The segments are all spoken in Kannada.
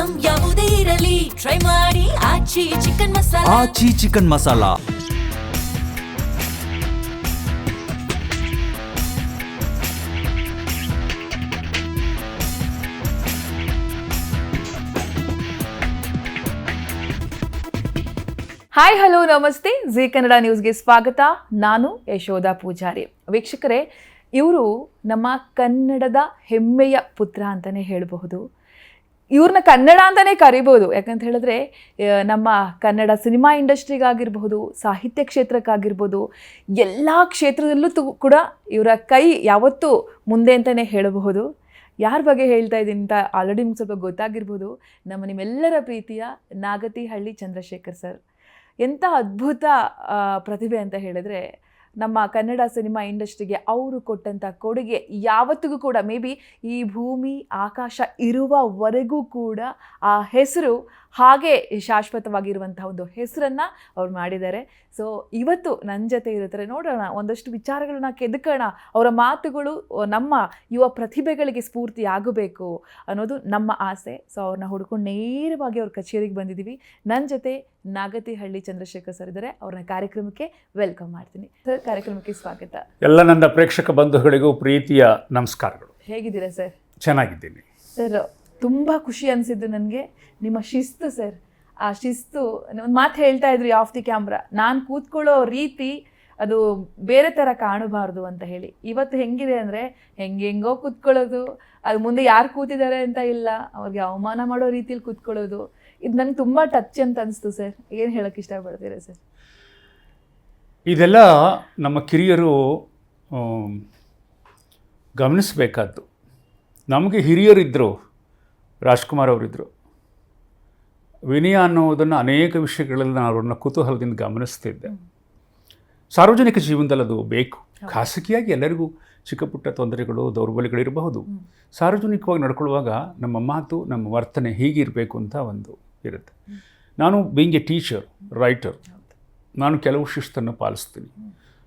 ಐಟಂ ಯಾವುದೇ ಇರಲಿ ಟ್ರೈ ಮಾಡಿ ಆಚಿ ಚಿಕನ್ ಮಸಾಲಾ. ಆಚಿ ಚಿಕನ್ ಮಸಾಲಾ. ಹಾಯ್ ಹಲೋ ನಮಸ್ತೆ, ಜಿ ಕನ್ನಡ ನ್ಯೂಸ್ಗೆ ಸ್ವಾಗತ. ನಾನು ಯಶೋಧ ಪೂಜಾರಿ. ವೀಕ್ಷಕರೇ, ಇವರು ನಮ್ಮ ಕನ್ನಡದ ಹೆಮ್ಮೆಯ ಪುತ್ರ ಅಂತಲೇ ಹೇಳಬಹುದು. ಇವ್ರನ್ನ ಕನ್ನಡ ಅಂತಲೇ ಕರಿಬೋದು. ಯಾಕಂತ ಹೇಳಿದ್ರೆ ನಮ್ಮ ಕನ್ನಡ ಸಿನಿಮಾ ಇಂಡಸ್ಟ್ರಿಗಾಗಿರ್ಬಹುದು, ಸಾಹಿತ್ಯ ಕ್ಷೇತ್ರಕ್ಕಾಗಿರ್ಬೋದು, ಎಲ್ಲ ಕ್ಷೇತ್ರದಲ್ಲೂ ಕೂಡ ಇವರ ಕೈ ಯಾವತ್ತೂ ಮುಂದೆ ಅಂತಲೇ ಹೇಳಬಹುದು. ಯಾರ ಬಗ್ಗೆ ಹೇಳ್ತಾ ಇದ್ದೀನಿ ಅಂತ ಆಲ್ರೆಡಿ ನಿಮ್ಗೆ ಸ್ವಲ್ಪ ಗೊತ್ತಾಗಿರ್ಬೋದು. ನಿಮ್ಮೆಲ್ಲರ ಪ್ರೀತಿಯ ನಾಗತಿಹಳ್ಳಿ ಚಂದ್ರಶೇಖರ್ ಸರ್. ಎಂಥ ಅದ್ಭುತ ಪ್ರತಿಭೆ ಅಂತ ಹೇಳಿದ್ರೆ, ನಮ್ಮ ಕನ್ನಡ ಸಿನಿಮಾ ಇಂಡಸ್ಟ್ರಿಗೆ ಅವರು ಕೊಟ್ಟಂಥ ಕೊಡುಗೆ ಯಾವತ್ತಿಗೂ ಕೂಡ ಮೇ ಬಿ ಈ ಭೂಮಿ ಆಕಾಶ ಇರುವವರೆಗೂ ಕೂಡ ಆ ಹೆಸರು ಹಾಗೆ ಶಾಶ್ವತವಾಗಿರುವಂಥ ಒಂದು ಹೆಸರನ್ನು ಅವ್ರು ಮಾಡಿದ್ದಾರೆ. ಸೊ ಇವತ್ತು ನನ್ನ ಜೊತೆ ಇರ್ತಾರೆ. ನೋಡೋಣ, ಒಂದಷ್ಟು ವಿಚಾರಗಳನ್ನ ಕೆದಕೋಣ. ಅವರ ಮಾತುಗಳು ನಮ್ಮ ಯುವ ಪ್ರತಿಭೆಗಳಿಗೆ ಸ್ಫೂರ್ತಿ ಆಗಬೇಕು ಅನ್ನೋದು ನಮ್ಮ ಆಸೆ. ಸೊ ಅವ್ರನ್ನ ಹುಡ್ಕೊಂಡು ನೇರವಾಗಿ ಅವ್ರ ಕಚೇರಿಗೆ ಬಂದಿದ್ದೀವಿ. ನನ್ನ ಜೊತೆ ನಾಗತಿಹಳ್ಳಿ ಚಂದ್ರಶೇಖರ್ ಸರ್ ಇದ್ದಾರೆ. ಅವ್ರನ್ನ ಕಾರ್ಯಕ್ರಮಕ್ಕೆ ವೆಲ್ಕಮ್ ಮಾಡ್ತೀನಿ. ಸರ್, ಕಾರ್ಯಕ್ರಮಕ್ಕೆ ಸ್ವಾಗತ. ಎಲ್ಲ ನನ್ನ ಪ್ರೇಕ್ಷಕ ಬಂಧುಗಳಿಗೂ ಪ್ರೀತಿಯ ನಮಸ್ಕಾರಗಳು. ಹೇಗಿದ್ದೀರಾ ಸರ್? ಚೆನ್ನಾಗಿದ್ದೀನಿ ಸರ್. ತುಂಬ ಖುಷಿ ಅನಿಸಿದ್ದು ನನಗೆ ನಿಮ್ಮ ಶಿಸ್ತು ಸರ್. ಆ ಶಿಸ್ತು, ಒಂದು ಮಾತು ಹೇಳ್ತಾ ಇದ್ರಿ ಆಫ್ ದಿ ಕ್ಯಾಮ್ರಾ, ನಾನು ಕೂತ್ಕೊಳ್ಳೋ ರೀತಿ ಅದು ಬೇರೆ ಥರ ಕಾಣಬಾರ್ದು ಅಂತ ಹೇಳಿ. ಇವತ್ತು ಹೆಂಗಿದೆ ಅಂದರೆ ಹೆಂಗೆಂಗೋ ಕೂತ್ಕೊಳ್ಳೋದು, ಅದು ಮುಂದೆ ಯಾರು ಕೂತಿದ್ದಾರೆ ಅಂತ ಇಲ್ಲ, ಅವ್ರಿಗೆ ಅವಮಾನ ಮಾಡೋ ರೀತಿಯಲ್ಲಿ ಕೂತ್ಕೊಳ್ಳೋದು, ಇದು ನನಗೆ ತುಂಬ ಟಚ್ ಅಂತ ಅನಿಸ್ತು ಸರ್. ಏನು ಹೇಳೋಕ್ಕೆ ಇಷ್ಟಪಡ್ತೀರಾ ಸರ್? ಇದೆಲ್ಲ ನಮ್ಮ ಕಿರಿಯರು ಗಮನಿಸಬೇಕಾದ್ದು. ನಮಗೆ ಹಿರಿಯರಿದ್ದರು, ರಾಜ್ಕುಮಾರ್ ಅವರಿದ್ದರು. ವಿನಯ ಅನ್ನೋದನ್ನು ಅನೇಕ ವಿಷಯಗಳಲ್ಲಿ ನಾನು ಅವ್ರನ್ನ ಕುತೂಹಲದಿಂದ ಗಮನಿಸ್ತಿದ್ದೆ. ಸಾರ್ವಜನಿಕ ಜೀವನದಲ್ಲಿ ಅದು ಬೇಕು. ಖಾಸಗಿಯಾಗಿ ಎಲ್ಲರಿಗೂ ಚಿಕ್ಕ ಪುಟ್ಟ ತೊಂದರೆಗಳು, ದೌರ್ಬಲ್ಯಗಳಿರಬಹುದು. ಸಾರ್ವಜನಿಕವಾಗಿ ನಡ್ಕೊಳ್ಳುವಾಗ ನಮ್ಮ ಮಾತು, ನಮ್ಮ ವರ್ತನೆ ಹೀಗಿರಬೇಕು ಅಂತ ಒಂದು ಇರುತ್ತೆ. ನಾನು ಬೀಯಿಂಗ್ ಎ ಟೀಚರ್, ರೈಟರ್, ನಾನು ಕೆಲವು ಶಿಸ್ತನ್ನು ಪಾಲಿಸ್ತೀನಿ.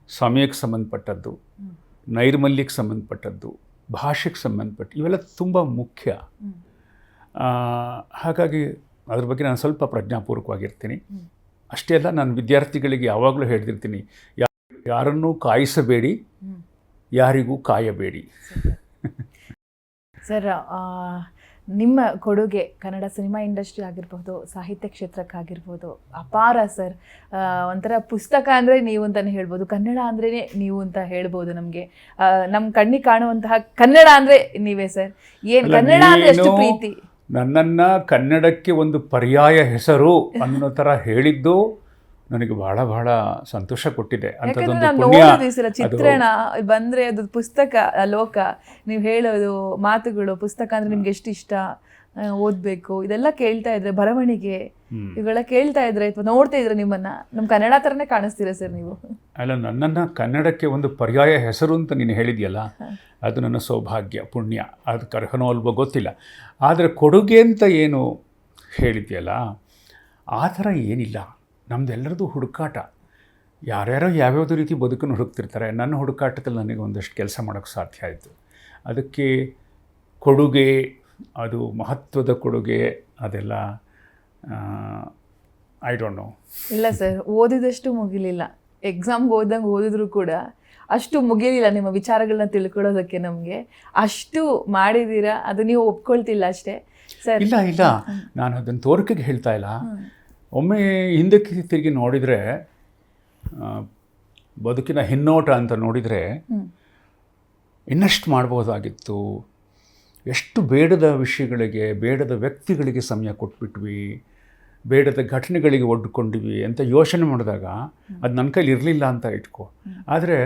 ಸಮಯಕ್ಕೆ ಸಂಬಂಧಪಟ್ಟದ್ದು, ನೈರ್ಮಲ್ಯಕ್ಕೆ ಸಂಬಂಧಪಟ್ಟದ್ದು, ಭಾಷೆಗೆ ಸಂಬಂಧಪಟ್ಟು ಇವೆಲ್ಲ ತುಂಬ ಮುಖ್ಯ. ಹಾಗಾಗಿ ಅದ್ರ ಬಗ್ಗೆ ನಾನು ಸ್ವಲ್ಪ ಪ್ರಜ್ಞಾಪೂರ್ವಕವಾಗಿರ್ತೀನಿ. ಅಷ್ಟೇ ಅಲ್ಲ, ನಾನು ವಿದ್ಯಾರ್ಥಿಗಳಿಗೆ ಯಾವಾಗಲೂ ಹೇಳ್ತಿರ್ತೀನಿ, ಯಾರನ್ನೂ ಕಾಯಿಸಬೇಡಿ, ಯಾರಿಗೂ ಕಾಯಬೇಡಿ. ಸರ್, ನಿಮ್ಮ ಕೊಡುಗೆ ಕನ್ನಡ ಸಿನಿಮಾ ಇಂಡಸ್ಟ್ರಿ ಆಗಿರ್ಬೋದು, ಸಾಹಿತ್ಯ ಕ್ಷೇತ್ರಕ್ಕಾಗಿರ್ಬೋದು ಅಪಾರ ಸರ್. ಒಂಥರ ಪುಸ್ತಕ ಅಂದರೆ ನೀವು ಅಂತಲೇ ಹೇಳ್ಬೋದು, ಕನ್ನಡ ಅಂದ್ರೇ ನೀವು ಅಂತ ಹೇಳ್ಬೋದು. ನಮಗೆ ನಮ್ಮ ಕಣ್ಣಿಗೆ ಕಾಣುವಂತಹ ಕನ್ನಡ ಅಂದರೆ ನೀವೇ ಸರ್. ಏನು ಕನ್ನಡ ಅಂದರೆ ಎಷ್ಟು ಪ್ರೀತಿ. ನನ್ನನ್ನು ಕನ್ನಡಕ್ಕೆ ಒಂದು ಪರ್ಯಾಯ ಹೆಸರು ಅನ್ನೋ ಥರ ಹೇಳಿದ್ದು ನನಗೆ ಬಹಳ ಬಹಳ ಸಂತೋಷ ಕೊಟ್ಟಿದೆ. ಚಿತ್ರಣ ಬಂದರೆ ಅದು ಪುಸ್ತಕ ಲೋಕ, ನೀವು ಹೇಳೋದು ಮಾತುಗಳು, ಪುಸ್ತಕ ಅಂದರೆ ನಿಮ್ಗೆ ಎಷ್ಟು ಇಷ್ಟ, ಓದಬೇಕು, ಇದೆಲ್ಲ ಕೇಳ್ತಾ ಇದ್ರೆ, ಬರವಣಿಗೆ ಇವೆಲ್ಲ ಕೇಳ್ತಾ ಇದ್ರೆ ಅಥವಾ ನೋಡ್ತಾ ಇದ್ರೆ ನಿಮ್ಮನ್ನು ನಮ್ಮ ಕನ್ನಡ ಥರನೇ ಕಾಣಿಸ್ತೀರ ಸರ್ ನೀವು. ಅಲ್ಲ, ನನ್ನನ್ನು ಕನ್ನಡಕ್ಕೆ ಒಂದು ಪರ್ಯಾಯ ಹೆಸರು ಅಂತ ನೀನು ಹೇಳಿದೆಯಲ್ಲ, ಅದು ನನ್ನ ಸೌಭಾಗ್ಯ, ಪುಣ್ಯ. ಅದಕ್ಕೆ ಅರ್ಹನೋ ಅಲ್ವೋ ಗೊತ್ತಿಲ್ಲ. ಆದರೆ ಕೊಡುಗೆ ಅಂತ ಏನು ಹೇಳಿದೆಯಲ್ಲ, ಆ ಥರ ಏನಿಲ್ಲ. ನಮ್ಮದೆಲ್ಲರದು ಹುಡುಕಾಟ. ಯಾರ್ಯಾರೋ ಯಾವ್ಯಾವುದೋ ರೀತಿ ಬದುಕನ್ನು ಹುಡುಕ್ತಿರ್ತಾರೆ. ನನ್ನ ಹುಡುಕಾಟದಲ್ಲಿ ನನಗೆ ಒಂದಷ್ಟು ಕೆಲಸ ಮಾಡೋಕ್ಕೆ ಸಾಧ್ಯ ಆಯಿತು. ಅದಕ್ಕೆ ಕೊಡುಗೆ, ಅದು ಮಹತ್ವದ ಕೊಡುಗೆ, ಅದೆಲ್ಲ ಐ ಡೋಂಟ್ ನೋ. ಇಲ್ಲ ಸರ್, ಓದಿದಷ್ಟು ಮುಗಿಲಿಲ್ಲ. ಎಕ್ಸಾಮ್ಗೆ ಓದಂಗೆ ಓದಿದ್ರು ಕೂಡ ಅಷ್ಟು ಮುಗಿಲಿಲ್ಲ ನಿಮ್ಮ ವಿಚಾರಗಳನ್ನ ತಿಳ್ಕೊಳ್ಳೋದಕ್ಕೆ. ನಮಗೆ ಅಷ್ಟು ಮಾಡಿದ್ದೀರಾ, ಅದು ನೀವು ಒಪ್ಕೊಳ್ತಿಲ್ಲ ಅಷ್ಟೇ ಸರ್. ಇಲ್ಲ ಇಲ್ಲ, ನಾನು ಅದನ್ನು ತೋರಿಕೆಗೆ ಹೇಳ್ತಾ ಇಲ್ಲ. ಒಮ್ಮೆ ಹಿಂದಕ್ಕೆ ತಿರುಗಿ ನೋಡಿದರೆ, ಬದುಕಿನ ಹಿನ್ನೋಟ ಅಂತ ನೋಡಿದರೆ ಇನ್ನಷ್ಟು ಮಾಡ್ಬೋದಾಗಿತ್ತು. ಎಷ್ಟು ಬೇಡದ ವಿಷಯಗಳಿಗೆ, ಬೇಡದ ವ್ಯಕ್ತಿಗಳಿಗೆ ಸಮಯ ಕೊಟ್ಬಿಟ್ವಿ, ಬೇಡದ ಘಟನೆಗಳಿಗೆ ಒಡ್ಕೊಂಡಿವಿ ಅಂತ ಯೋಚನೆ ಮಾಡಿದಾಗ ಅದು ನನ್ನ ಕೈಲಿ ಇರಲಿಲ್ಲ ಅಂತ ಇಟ್ಕೊ. ಆದರೆ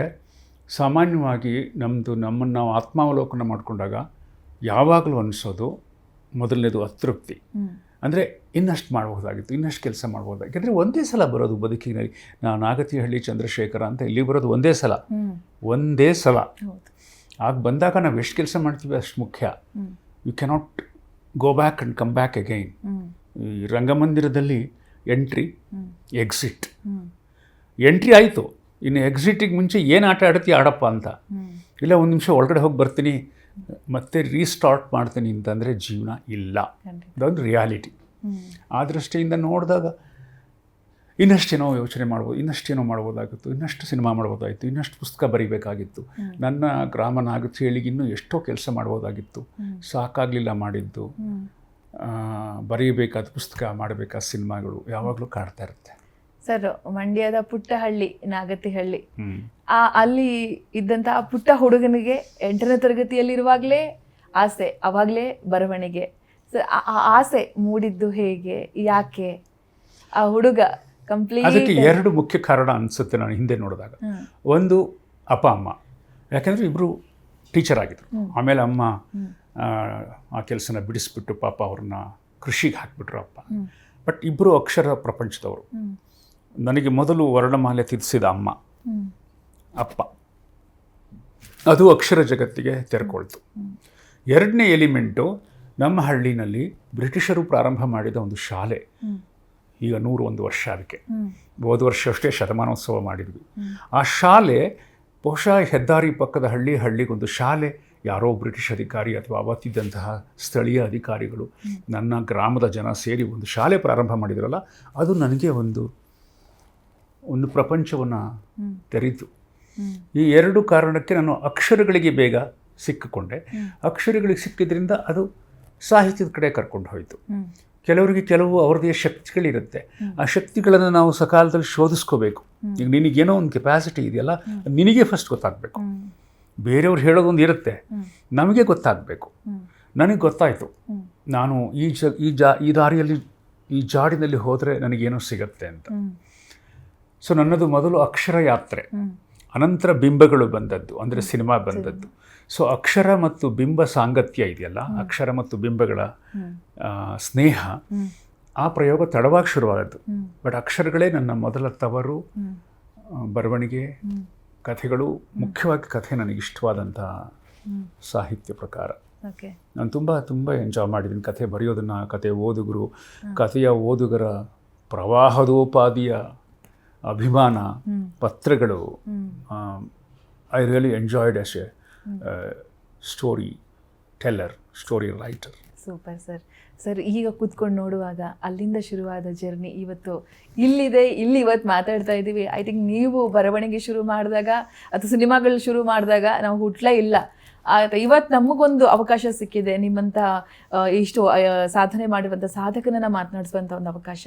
ಸಾಮಾನ್ಯವಾಗಿ ನಮ್ಮನ್ನು ನಾವು ಆತ್ಮಾವಲೋಕನ ಮಾಡಿಕೊಂಡಾಗ ಯಾವಾಗಲೂ ಅನಿಸೋದು ಮೊದಲನೇದು ಅತೃಪ್ತಿ. ಅಂದರೆ ಇನ್ನಷ್ಟು ಮಾಡ್ಬೋದಾಗಿತ್ತು, ಇನ್ನಷ್ಟು ಕೆಲಸ ಮಾಡ್ಬೋದಾಗಿತ್ತು. ಯಾಕೆಂದರೆ ಒಂದೇ ಸಲ ಬರೋದು ಬದುಕಿನಲ್ಲಿ. ನಾನು ನಾಗತಿಹಳ್ಳಿ ಚಂದ್ರಶೇಖರ ಅಂತ ಇಲ್ಲಿ ಬರೋದು ಒಂದೇ ಸಲ. ಆಗ ಬಂದಾಗ ನಾವು ಎಷ್ಟು ಕೆಲಸ ಮಾಡ್ತೀವಿ ಅಷ್ಟು ಮುಖ್ಯ. You cannot go back and come back again. ಈ ರಂಗಮಂದಿರದಲ್ಲಿ ಎಂಟ್ರಿ, ಎಕ್ಸಿಟ್. ಎಂಟ್ರಿ ಆಯಿತು, ಇನ್ನು ಎಕ್ಸಿಟಿಗೆ ಮುಂಚೆ ಏನು ಆಟ ಆಡ್ತೀವಿ ಆಡಪ್ಪ ಅಂತ. ಇಲ್ಲ, ಒಂದು ನಿಮಿಷ ಒಳಗಡೆ ಹೋಗಿ ಬರ್ತೀನಿ, ಮತ್ತೆ ರೀಸ್ಟಾರ್ಟ್ ಮಾಡ್ತೀನಿ ಅಂತಂದರೆ ಜೀವನ ಇಲ್ಲ. ಅದೊಂದು ರಿಯಾಲಿಟಿ. ಆ ದೃಷ್ಟಿಯಿಂದ ನೋಡಿದಾಗ ಇನ್ನಷ್ಟೇನೋ ಯೋಚನೆ ಮಾಡ್ಬೋದು, ಇನ್ನಷ್ಟೇನೋ ಮಾಡ್ಬೋದಾಗಿತ್ತು, ಇನ್ನಷ್ಟು ಸಿನಿಮಾ ಮಾಡ್ಬೋದಾಗಿತ್ತು, ಇನ್ನಷ್ಟು ಪುಸ್ತಕ ಬರೀಬೇಕಾಗಿತ್ತು, ನನ್ನ ಗ್ರಾಮ ನಾಗಚೇಳಿಗೆ ಇನ್ನೂ ಎಷ್ಟೋ ಕೆಲಸ ಮಾಡ್ಬೋದಾಗಿತ್ತು, ಸಾಕಾಗಲಿಲ್ಲ ಮಾಡಿದ್ದು, ಬರೀಬೇಕಾದ ಪುಸ್ತಕ, ಮಾಡಬೇಕಾದ ಸಿನಿಮಾಗಳು ಯಾವಾಗಲೂ ಕಾಡ್ತಾ ಇರುತ್ತೆ. ಸರ್, ಮಂಡ್ಯದ ಪುಟ್ಟ ಹಳ್ಳಿ ನಾಗತಿಹಳ್ಳಿ, ಅಲ್ಲಿ ಇದ್ದಂತಹ ಪುಟ್ಟ ಹುಡುಗನಿಗೆ 8ನೇ ತರಗತಿಯಲ್ಲಿರುವಾಗಲೇ ಆಸೆ, ಅವಾಗಲೇ ಬರವಣಿಗೆ. ಸರ್, ಆ ಆಸೆ ಮೂಡಿದ್ದು ಹೇಗೆ, ಯಾಕೆ? ಆ ಹುಡುಗ ಕಂಪ್ಲೀಟ್ ಅದಕ್ಕೆ 2 ಮುಖ್ಯ ಕಾರಣ ಅನಿಸುತ್ತೆ ನಾನು ಹಿಂದೆ ನೋಡಿದಾಗ. ಒಂದು ಅಪ್ಪ ಅಮ್ಮ, ಯಾಕೆಂದರೆ ಇಬ್ಬರು ಟೀಚರ್ ಆಗಿದ್ರು. ಆಮೇಲೆ ಅಮ್ಮ ಆ ಕೆಲಸನ ಬಿಡಿಸ್ಬಿಟ್ಟು ಪಾಪ ಅವ್ರನ್ನ ಕೃಷಿಗೆ ಹಾಕಿಬಿಟ್ರು ಅಪ್ಪ. ಬಟ್ ಇಬ್ಬರು ಅಕ್ಷರ ಪ್ರಪಂಚದವರು. ನನಗೆ ಮೊದಲು ವರ್ಣಮಾಲೆ ತಿದ್ದಿಸಿದ ಅಮ್ಮ, ಅಪ್ಪ, ಅದು ಅಕ್ಷರ ಜಗತ್ತಿಗೆ ತೆರೆಕೊಳ್ತು. 2ನೇ ಎಲಿಮೆಂಟು, ನಮ್ಮ ಹಳ್ಳಿನಲ್ಲಿ ಬ್ರಿಟಿಷರು ಪ್ರಾರಂಭ ಮಾಡಿದ ಒಂದು ಶಾಲೆ. ಈಗ 101 ವರ್ಷ ಅದಕ್ಕೆ. ಹೋದ ವರ್ಷ ಅಷ್ಟೇ ಶತಮಾನೋತ್ಸವ ಮಾಡಿದ್ವಿ. ಆ ಶಾಲೆ ಬಹುಶಃ ಹೆದ್ದಾರಿ ಪಕ್ಕದ ಹಳ್ಳಿಗೊಂದು ಶಾಲೆ, ಯಾರೋ ಬ್ರಿಟಿಷ್ ಅಧಿಕಾರಿ ಅಥವಾ ಅವತ್ತಿದ್ದಂತಹ ಸ್ಥಳೀಯ ಅಧಿಕಾರಿಗಳು, ನನ್ನ ಗ್ರಾಮದ ಜನ ಸೇರಿ ಒಂದು ಶಾಲೆ ಪ್ರಾರಂಭ ಮಾಡಿದ್ರಲ್ಲ, ಅದು ನನಗೆ ಒಂದು ಪ್ರಪಂಚವನ್ನು ತೆರೀತು. ಈ 2 ಕಾರಣಕ್ಕೆ ನಾನು ಅಕ್ಷರಗಳಿಗೆ ಬೇಗ ಸಿಕ್ಕಿಕೊಂಡೆ. ಅಕ್ಷರಗಳಿಗೆ ಸಿಕ್ಕಿದ್ರಿಂದ ಅದು ಸಾಹಿತ್ಯದ ಕಡೆ ಕರ್ಕೊಂಡು ಹೋಯಿತು. ಕೆಲವರಿಗೆ ಕೆಲವು ಅವ್ರದ್ದೇ ಶಕ್ತಿಗಳಿರುತ್ತೆ. ಆ ಶಕ್ತಿಗಳನ್ನು ನಾವು ಸಕಾಲದಲ್ಲಿ ಶೋಧಿಸ್ಕೋಬೇಕು. ಈಗ ನಿನಗೇನೋ ಒಂದು ಕೆಪಾಸಿಟಿ ಇದೆಯಲ್ಲ, ನಿನಗೆ ಫಸ್ಟ್ ಗೊತ್ತಾಗಬೇಕು. ಬೇರೆಯವ್ರು ಹೇಳೋದೊಂದು ಇರುತ್ತೆ, ನಮಗೆ ಗೊತ್ತಾಗಬೇಕು. ನನಗೆ ಗೊತ್ತಾಯಿತು, ನಾನು ಈ ದಾರಿಯಲ್ಲಿ, ಈ ಜಾಡಿನಲ್ಲಿ ಹೋದರೆ ನನಗೇನೋ ಸಿಗತ್ತೆ ಅಂತ. ಸೊ ನನ್ನದು ಮೊದಲು ಅಕ್ಷರ ಯಾತ್ರೆ, ಅನಂತರ ಬಿಂಬಗಳು ಬಂದದ್ದು, ಅಂದರೆ ಸಿನಿಮಾ ಬಂದದ್ದು. ಸೊ ಅಕ್ಷರ ಮತ್ತು ಬಿಂಬ ಸಾಂಗತ್ಯ ಇದೆಯಲ್ಲ, ಅಕ್ಷರ ಮತ್ತು ಬಿಂಬಗಳ ಸ್ನೇಹ, ಆ ಪ್ರಯೋಗ ತಡವಾಗಿ ಶುರುವಾದದ್ದು. ಬಟ್ ಅಕ್ಷರಗಳೇ ನನ್ನ ಮೊದಲ ತವರು. ಬರವಣಿಗೆ, ಕಥೆಗಳು, ಮುಖ್ಯವಾಗಿ ಕಥೆ ನನಗೆ ಇಷ್ಟವಾದಂಥ ಸಾಹಿತ್ಯ ಪ್ರಕಾರ. ನಾನು ತುಂಬ ಎಂಜಾಯ್ ಮಾಡಿದ್ದೀನಿ ಕಥೆ ಬರೆಯೋದನ್ನು. ಕಥೆ ಓದುಗರು, ಕಥೆಯ ಓದುಗರ ಪ್ರವಾಹದೋಪಾದಿಯ ಅಭಿಮಾನ, ಪತ್ರಗಳು, I really enjoyed as A story teller, story writer. Super sir, ಈಗ ಕೂತ್ಕೊಂಡು ನೋಡುವಾಗ ಅಲ್ಲಿಂದ ಶುರುವಾದ ಜರ್ನಿ ಇವತ್ತು ಇಲ್ಲಿದೆ, ಇಲ್ಲಿ ಇವತ್ತು ಮಾತಾಡ್ತಾ ಇದ್ದೀವಿ. ಐ ಥಿಂಕ್ ನೀವು ಬರವಣಿಗೆ ಶುರು ಮಾಡಿದಾಗ ಅಥವಾ ಸಿನಿಮಾಗಳು ಶುರು ಮಾಡಿದಾಗ ನಾವು ಹುಟ್ಲೇ ಇಲ್ಲ. ಇವತ್ತು ನಮಗೊಂದು ಅವಕಾಶ ಸಿಕ್ಕಿದೆ, ನಿಮ್ಮಂಥ ಇಷ್ಟು ಸಾಧನೆ ಮಾಡಿರುವಂಥ ಸಾಧಕನನ್ನು ಮಾತನಾಡಿಸುವಂಥ ಒಂದು ಅವಕಾಶ.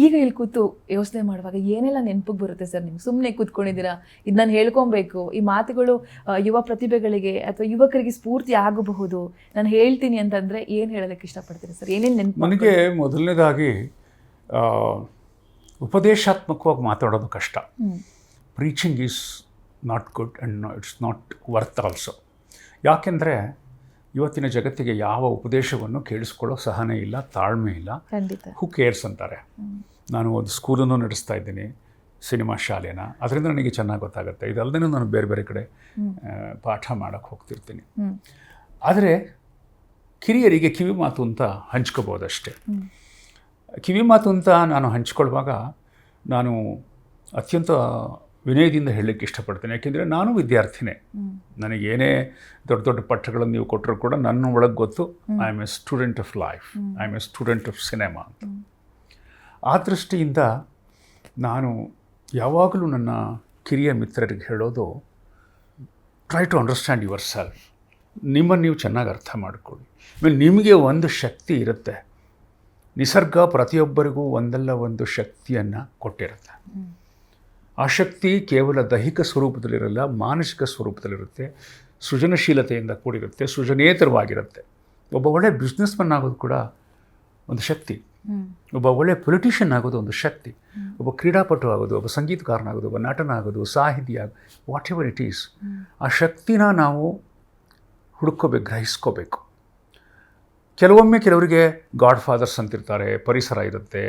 ಈಗ ಇಲ್ಲಿ ಕೂತು ಯೋಚನೆ ಮಾಡುವಾಗ ಏನೆಲ್ಲ ನೆನಪಿಗೆ ಬರುತ್ತೆ ಸರ್ ನಿಮ್ಗೆ? ಸುಮ್ಮನೆ ಕೂತ್ಕೊಂಡಿದ್ದೀರಾ, ಇದು ನಾನು ಹೇಳ್ಕೊಬೇಕು, ಈ ಮಾತುಗಳು ಯುವ ಪ್ರತಿಭೆಗಳಿಗೆ ಅಥವಾ ಯುವಕರಿಗೆ ಸ್ಫೂರ್ತಿ ಆಗಬಹುದು, ನಾನು ಹೇಳ್ತೀನಿ ಅಂತಂದರೆ ಏನು ಹೇಳೋದಕ್ಕೆ ಇಷ್ಟಪಡ್ತೀರಿ ಸರ್? ಏನೇನು ನೆನಪು? ನನಗೆ ಮೊದಲನೇದಾಗಿ ಉಪದೇಶಾತ್ಮಕವಾಗಿ ಮಾತಾಡೋದು ಕಷ್ಟ. Preaching is not good and it's not worth also. ಯಾಕೆಂದರೆ ಇವತ್ತಿನ ಜಗತ್ತಿಗೆ ಯಾವ ಉಪದೇಶವನ್ನು ಕೇಳಿಸ್ಕೊಳ್ಳೋ ಸಹನೆ ಇಲ್ಲ, ತಾಳ್ಮೆ ಇಲ್ಲ. ಹೂ ಕೇರ್ಸ್ ಅಂತಾರೆ. ನಾನು ಒಂದು ಸ್ಕೂಲನ್ನು ನಡೆಸ್ತಾ ಇದ್ದೀನಿ, ಸಿನಿಮಾ ಶಾಲೆನ. ಅದರಿಂದ ನನಗೆ ಚೆನ್ನಾಗಿ ಗೊತ್ತಾಗುತ್ತೆ. ಇದಲ್ಲದೇ ನಾನು ಬೇರೆ ಕಡೆ ಪಾಠ ಮಾಡೋಕ್ಕೆ ಹೋಗ್ತಿರ್ತೀನಿ. ಆದರೆ ಕಿರಿಯರಿಗೆ ಕಿವಿ ಮಾತು ಅಂತ ಹಂಚ್ಕೋಬೋದಷ್ಟೇ. ಕಿವಿ ಮಾತು ಅಂತ ನಾನು ಹಂಚ್ಕೊಳ್ಳುವಾಗ ನಾನು ಅತ್ಯಂತ ವಿನಯದಿಂದ ಹೇಳಲಿಕ್ಕೆ ಇಷ್ಟಪಡ್ತೇನೆ. ಯಾಕೆಂದರೆ ನಾನು ವಿದ್ಯಾರ್ಥಿನೇ. ನನಗೇನೇ ದೊಡ್ಡ ಪಠ್ಯಗಳನ್ನು ನೀವು ಕೊಟ್ಟರು ಕೂಡ ನನ್ನ ಒಳಗೆ ಗೊತ್ತು, I am a student of life, I am a student of cinema ಅಂತ. ಆ ದೃಷ್ಟಿಯಿಂದ ನಾನು ಯಾವಾಗಲೂ ನನ್ನ ಕಿರಿಯ ಮಿತ್ರರಿಗೆ ಹೇಳೋದು, try to understand yourself. ನಿಮ್ಮನ್ನು ನೀವು ಚೆನ್ನಾಗಿ ಅರ್ಥ ಮಾಡಿಕೊಳ್ಳಿ. ಆಮೇಲೆ ನಿಮಗೆ ಒಂದು ಶಕ್ತಿ ಇರುತ್ತೆ. ನಿಸರ್ಗ ಪ್ರತಿಯೊಬ್ಬರಿಗೂ ಒಂದಲ್ಲ ಒಂದು ಶಕ್ತಿಯನ್ನು ಕೊಟ್ಟಿರುತ್ತೆ. ಆ ಶಕ್ತಿ ಕೇವಲ ದೈಹಿಕ ಸ್ವರೂಪದಲ್ಲಿರಲ್ಲ, ಮಾನಸಿಕ ಸ್ವರೂಪದಲ್ಲಿರುತ್ತೆ, ಸೃಜನಶೀಲತೆಯಿಂದ ಕೂಡಿರುತ್ತೆ, ಸೃಜನೇತರವಾಗಿರುತ್ತೆ. ಒಬ್ಬ ಒಳ್ಳೆಯ ಬಿಸ್ನೆಸ್ಮನ್ ಆಗೋದು ಕೂಡ ಒಂದು ಶಕ್ತಿ, ಒಬ್ಬ ಒಳ್ಳೆಯ ಪೊಲಿಟಿಷಿಯನ್ ಆಗೋದು ಒಂದು ಶಕ್ತಿ, ಒಬ್ಬ ಕ್ರೀಡಾಪಟು ಆಗೋದು, ಒಬ್ಬ ಸಂಗೀತಕಾರನಾಗೋದು, ಒಬ್ಬ ನಟನ ಆಗೋದು, ಸಾಹಿತಿ ಆಗೋದು, ವಾಟ್ ಎವರ್ ಇಟ್ ಈಸ್, ಆ ಶಕ್ತಿನ ನಾವು ಹುಡುಕೋಬೇಕು, ಗ್ರಹಿಸ್ಕೋಬೇಕು. ಕೆಲವರಿಗೆ ಗಾಡ್ ಫಾದರ್ಸ್ ಅಂತಿರ್ತಾರೆ, ಪರಿಸರ ಇರುತ್ತೆ,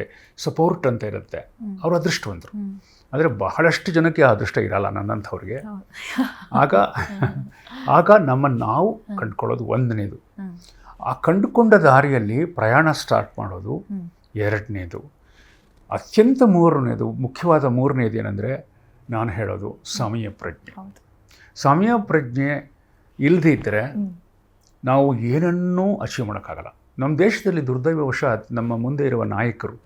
ಸಪೋರ್ಟ್ ಅಂತ ಇರುತ್ತೆ, ಅವರು ಅದೃಷ್ಟವಂತರು. ಆದರೆ ಬಹಳಷ್ಟು ಜನಕ್ಕೆ ಆ ಅದೃಷ್ಟ ಇರಲ್ಲ, ನನ್ನಂಥವ್ರಿಗೆ. ಆಗ ನಮ್ಮನ್ನು ನಾವು ಕಂಡುಕೊಳ್ಳೋದು ಒಂದನೇದು. ಆ ಕಂಡುಕೊಂಡ ದಾರಿಯಲ್ಲಿ ಪ್ರಯಾಣ ಸ್ಟಾರ್ಟ್ ಮಾಡೋದು ಎರಡನೇದು. ಅತ್ಯಂತ ಮುಖ್ಯವಾದ ಮೂರನೇದು ಏನಂದರೆ ನಾನು ಹೇಳೋದು ಸಮಯ ಪ್ರಜ್ಞೆ. ಸಮಯ ಪ್ರಜ್ಞೆ ಇಲ್ಲದೇ ಇದ್ದರೆ ನಾವು ಏನನ್ನೂ ಅಚೀವ್ ಮಾಡೋಕ್ಕಾಗಲ್ಲ. ನಮ್ಮ ದೇಶದಲ್ಲಿ ದುರ್ದೈವವಶಾತ್ ನಮ್ಮ ಮುಂದೆ ಇರುವ ನಾಯಕರು,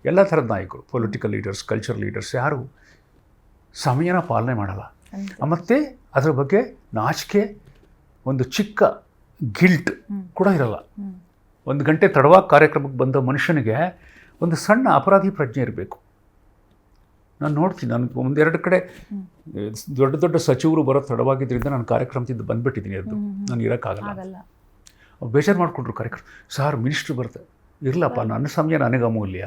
ಎಲ್ಲ ಥರದ ನಾಯಕರು, ಪೊಲಿಟಿಕಲ್ ಲೀಡರ್ಸ್, ಕಲ್ಚರ್ ಲೀಡರ್ಸ್, ಯಾರು ಸಮಯನ ಪಾಲನೆ ಮಾಡಲ್ಲ. ಮತ್ತು ಅದರ ಬಗ್ಗೆ ನಾಚಿಕೆ, ಒಂದು ಚಿಕ್ಕ ಗಿಲ್ಟ್ ಕೂಡ ಇರಲ್ಲ. 1 ಗಂಟೆ ತಡವಾಗಿ ಕಾರ್ಯಕ್ರಮಕ್ಕೆ ಬಂದ ಮನುಷ್ಯನಿಗೆ ಒಂದು ಸಣ್ಣ ಅಪರಾಧಿ ಪ್ರಜ್ಞೆ ಇರಬೇಕು. ನಾನು ನೋಡ್ತೀನಿ, ನಾನು ಒಂದೆರಡು ಕಡೆ ದೊಡ್ಡ ದೊಡ್ಡ ಸಚಿವರು ಬರೋ ತಡವಾಗಿದ್ದರಿಂದ ನಾನು ಕಾರ್ಯಕ್ರಮದಿಂದ ಬಂದುಬಿಟ್ಟಿದ್ದೀನಿ. ಅದು ನಾನು ಇರೋಕ್ಕಾಗಲ್ಲ. ಬೇಜಾರು ಮಾಡಿಕೊಂಡ್ರು ಕಾರ್ಯಕ್ರಮ. ಸಾರ್ ಮಿನಿಸ್ಟ್ರು ಬರ್ತಾರೆ, ಇರಲಪ್ಪ, ನನ್ನ ಸಮಯ ನನಗೆ ಅಮೂಲ್ಯ,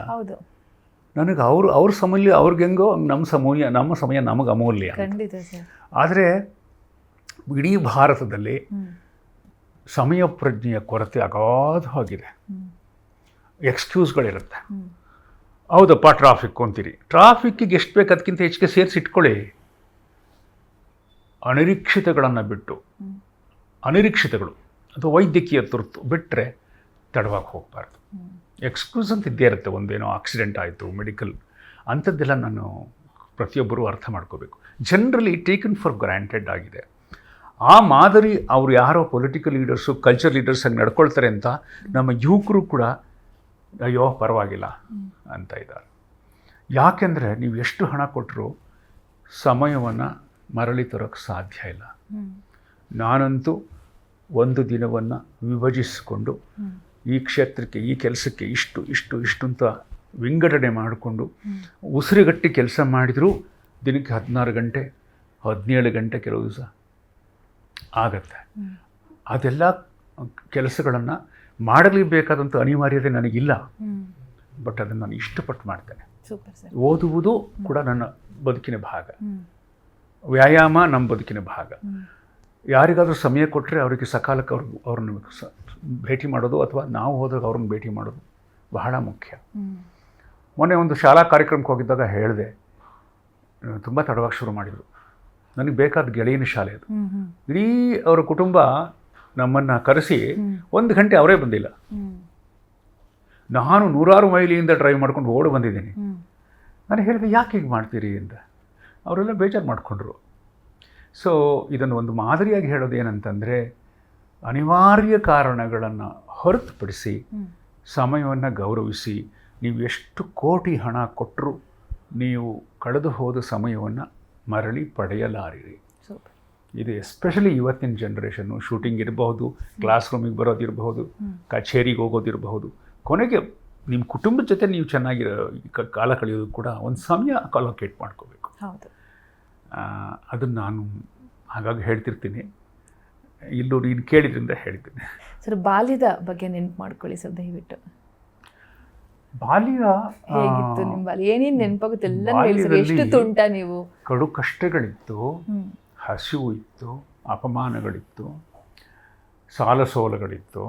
ನನಗೆ ಅವ್ರ ಸಮಯ ಅವ್ರಿಗೆ ಹೆಂಗೋ ನಮ್ಮ ಸಮಯ ನಮಗೆ ಅಮೂಲ್ಯ. ಆದರೆ ಇಡೀ ಭಾರತದಲ್ಲಿ ಸಮಯ ಪ್ರಜ್ಞೆಯ ಕೊರತೆ ಅಗಾಧವಾಗಿದೆ. ಎಕ್ಸ್ಕ್ಯೂಸ್ಗಳಿರುತ್ತೆ. ಹೌದಪ್ಪ ಟ್ರಾಫಿಕ್ ಅಂತೀರಿ, ಟ್ರಾಫಿಕ್ಕಿಗೆ ಎಷ್ಟು ಬೇಕು ಅದಕ್ಕಿಂತ ಹೆಚ್ಚಿಗೆ ಸೇರಿಸಿಟ್ಕೊಳ್ಳಿ. ಅನಿರೀಕ್ಷಿತಗಳನ್ನು ಬಿಟ್ಟು, ಅನಿರೀಕ್ಷಿತಗಳು ಅಥವಾ ವೈದ್ಯಕೀಯ ತುರ್ತು ಬಿಟ್ಟರೆ ತಡವಾಗಿ ಹೋಗಬಾರ್ದು. ಎಕ್ಸ್ಕ್ಯೂಸ್ ಅಂತ ಇದ್ದೇ ಇರುತ್ತೆ. ಒಂದೇನೋ ಆಕ್ಸಿಡೆಂಟ್ ಆಯಿತು, ಮೆಡಿಕಲ್, ಅಂಥದ್ದೆಲ್ಲ ನಾನು ಪ್ರತಿಯೊಬ್ಬರೂ ಅರ್ಥ ಮಾಡ್ಕೋಬೇಕು. ಜನರಲಿ ಟೇಕನ್ ಫಾರ್ ಗ್ರಾಂಟೆಡ್ ಆಗಿದೆ. ಆ ಮಾದರಿ ಅವರು ಯಾರೋ ಪೊಲಿಟಿಕಲ್ ಲೀಡರ್ಸು, ಕಲ್ಚರ್ ಲೀಡರ್ಸ್ ಹಂಗೆ ನಡ್ಕೊಳ್ತಾರೆ ಅಂತ ನಮ್ಮ ಯುವಕರು ಕೂಡ ಅಯ್ಯೋ ಪರವಾಗಿಲ್ಲ ಅಂತ ಇದ್ದಾರೆ. ಯಾಕೆಂದರೆ ನೀವು ಎಷ್ಟು ಹಣ ಕೊಟ್ಟರು ಸಮಯವನ್ನು ಮರಳಿ ತರೋಕ್ಕೆ ಸಾಧ್ಯ ಇಲ್ಲ. ನಾನಂತೂ ಒಂದು ದಿನವನ್ನು ವಿಭಜಿಸಿಕೊಂಡು ಈ ಕ್ಷೇತ್ರಕ್ಕೆ, ಈ ಕೆಲಸಕ್ಕೆ ಇಷ್ಟು ಅಂತ ವಿಂಗಡಣೆ ಮಾಡಿಕೊಂಡು ಉಸಿರುಗಟ್ಟಿ ಕೆಲಸ ಮಾಡಿದರೂ ದಿನಕ್ಕೆ 16 ಗಂಟೆ 17 ಗಂಟೆ ಕೆಲವು ದಿವಸ ಆಗತ್ತೆ. ಅದೆಲ್ಲ ಕೆಲಸಗಳನ್ನು ಮಾಡಲೇಬೇಕಾದಂಥ ಅನಿವಾರ್ಯತೆ ನನಗಿಲ್ಲ. ಬಟ್ ಅದನ್ನು ನಾನು ಇಷ್ಟಪಟ್ಟು ಮಾಡ್ತೇನೆ. ಓದುವುದು ಕೂಡ ನನ್ನ ಬದುಕಿನ ಭಾಗ, ವ್ಯಾಯಾಮ ನಮ್ಮ ಬದುಕಿನ ಭಾಗ. ಯಾರಿಗಾದರೂ ಸಮಯ ಕೊಟ್ಟರೆ ಅವರಿಗೆ ಸಕಾಲಕ್ಕೆ ಅವ್ರನ್ನ ಭೇಟಿ ಮಾಡೋದು ಅಥವಾ ನಾವು ಹೋದಾಗ ಅವ್ರನ್ನ ಭೇಟಿ ಮಾಡೋದು ಬಹಳ ಮುಖ್ಯ. ಮೊನ್ನೆ ಒಂದು ಶಾಲಾ ಕಾರ್ಯಕ್ರಮಕ್ಕೆ ಹೋಗಿದ್ದಾಗ ಹೇಳಿದೆ, ತುಂಬ ತಡವಾಗಿ ಶುರು ಮಾಡಿದರು. ನನಗೆ ಬೇಕಾದ ಗೆಳೆಯನ ಶಾಲೆ ಅದು. ಇಡೀ ಅವರ ಕುಟುಂಬ ನಮ್ಮನ್ನು ಕರೆಸಿ 1 ಗಂಟೆ ಅವರೇ ಬಂದಿಲ್ಲ. ನಾನು 100 ಮೈಲಿಯಿಂದ ಡ್ರೈವ್ ಮಾಡ್ಕೊಂಡು ಓಡಿ ಬಂದಿದ್ದೀನಿ. ನಾನು ಹೇಳಿದೆ, ಯಾಕೆ ಹೀಗೆ ಮಾಡ್ತೀರಿ ಅಂತ. ಅವರೆಲ್ಲ ಬೇಜಾರು ಮಾಡಿಕೊಂಡ್ರು. ಸೊ ಇದನ್ನು ಒಂದು ಮಾದರಿಯಾಗಿ ಹೇಳೋದು ಏನಂತಂದರೆ, ಅನಿವಾರ್ಯ ಕಾರಣಗಳನ್ನು ಹೊರತುಪಡಿಸಿ ಸಮಯವನ್ನು ಗೌರವಿಸಿ. ನೀವು ಎಷ್ಟು ಕೋಟಿ ಹಣ ಕೊಟ್ಟರೂ ನೀವು ಕಳೆದು ಹೋದ ಸಮಯವನ್ನು ಮರಳಿ ಪಡೆಯಲಾರಿರಿ. ಇದು ಎಸ್ಪೆಷಲಿ ಇವತ್ತಿನ ಜನ್ರೇಷನ್ನು. ಶೂಟಿಂಗ್ ಇರಬಹುದು, ಕ್ಲಾಸ್ ರೂಮಿಗೆ ಬರೋದಿರಬಹುದು, ಕಚೇರಿಗೆ ಹೋಗೋದಿರಬಹುದು, ಕೊನೆಗೆ ನಿಮ್ಮ ಕುಟುಂಬದ ಜೊತೆ ನೀವು ಚೆನ್ನಾಗಿರೋ ಕಾಲ ಕಳೆಯೋದು ಕೂಡ ಒಂದು ಸಮಯ ಅಲೋಕೇಟ್ ಮಾಡ್ಕೋಬೇಕು. ಅದನ್ನು ನಾನು ಹಾಗಾಗಿ ಹೇಳ್ತಿರ್ತೀನಿ. ಇಲ್ಲೂ ನೀನು ಕೇಳಿದ್ರಿಂದ ಹೇಳ್ತೀನಿ. ಸರ್, ಬಾಲ್ಯದ ಬಗ್ಗೆ ನೆನಪು ಮಾಡ್ಕೊಳ್ಳಿ ಸರ್ ದಯವಿಟ್ಟು. ಬಾಲ್ಯ ಹೇಗಿತ್ತು ನಿಮ್ಮ ಬಾಲ್ಯ? ಏನೇನು ನೆನಪಾಗುತ್ತೆ ಎಲ್ಲ ಹೇಳಿ. ಎಷ್ಟು ತುಂಟ ನೀವು? ಕಡು ಕಷ್ಟಗಳಿತ್ತು, ಹಸಿವು ಇತ್ತು, ಅಪಮಾನಗಳಿತ್ತು, ಸಾಲ ಸೋಲಗಳಿತ್ತು.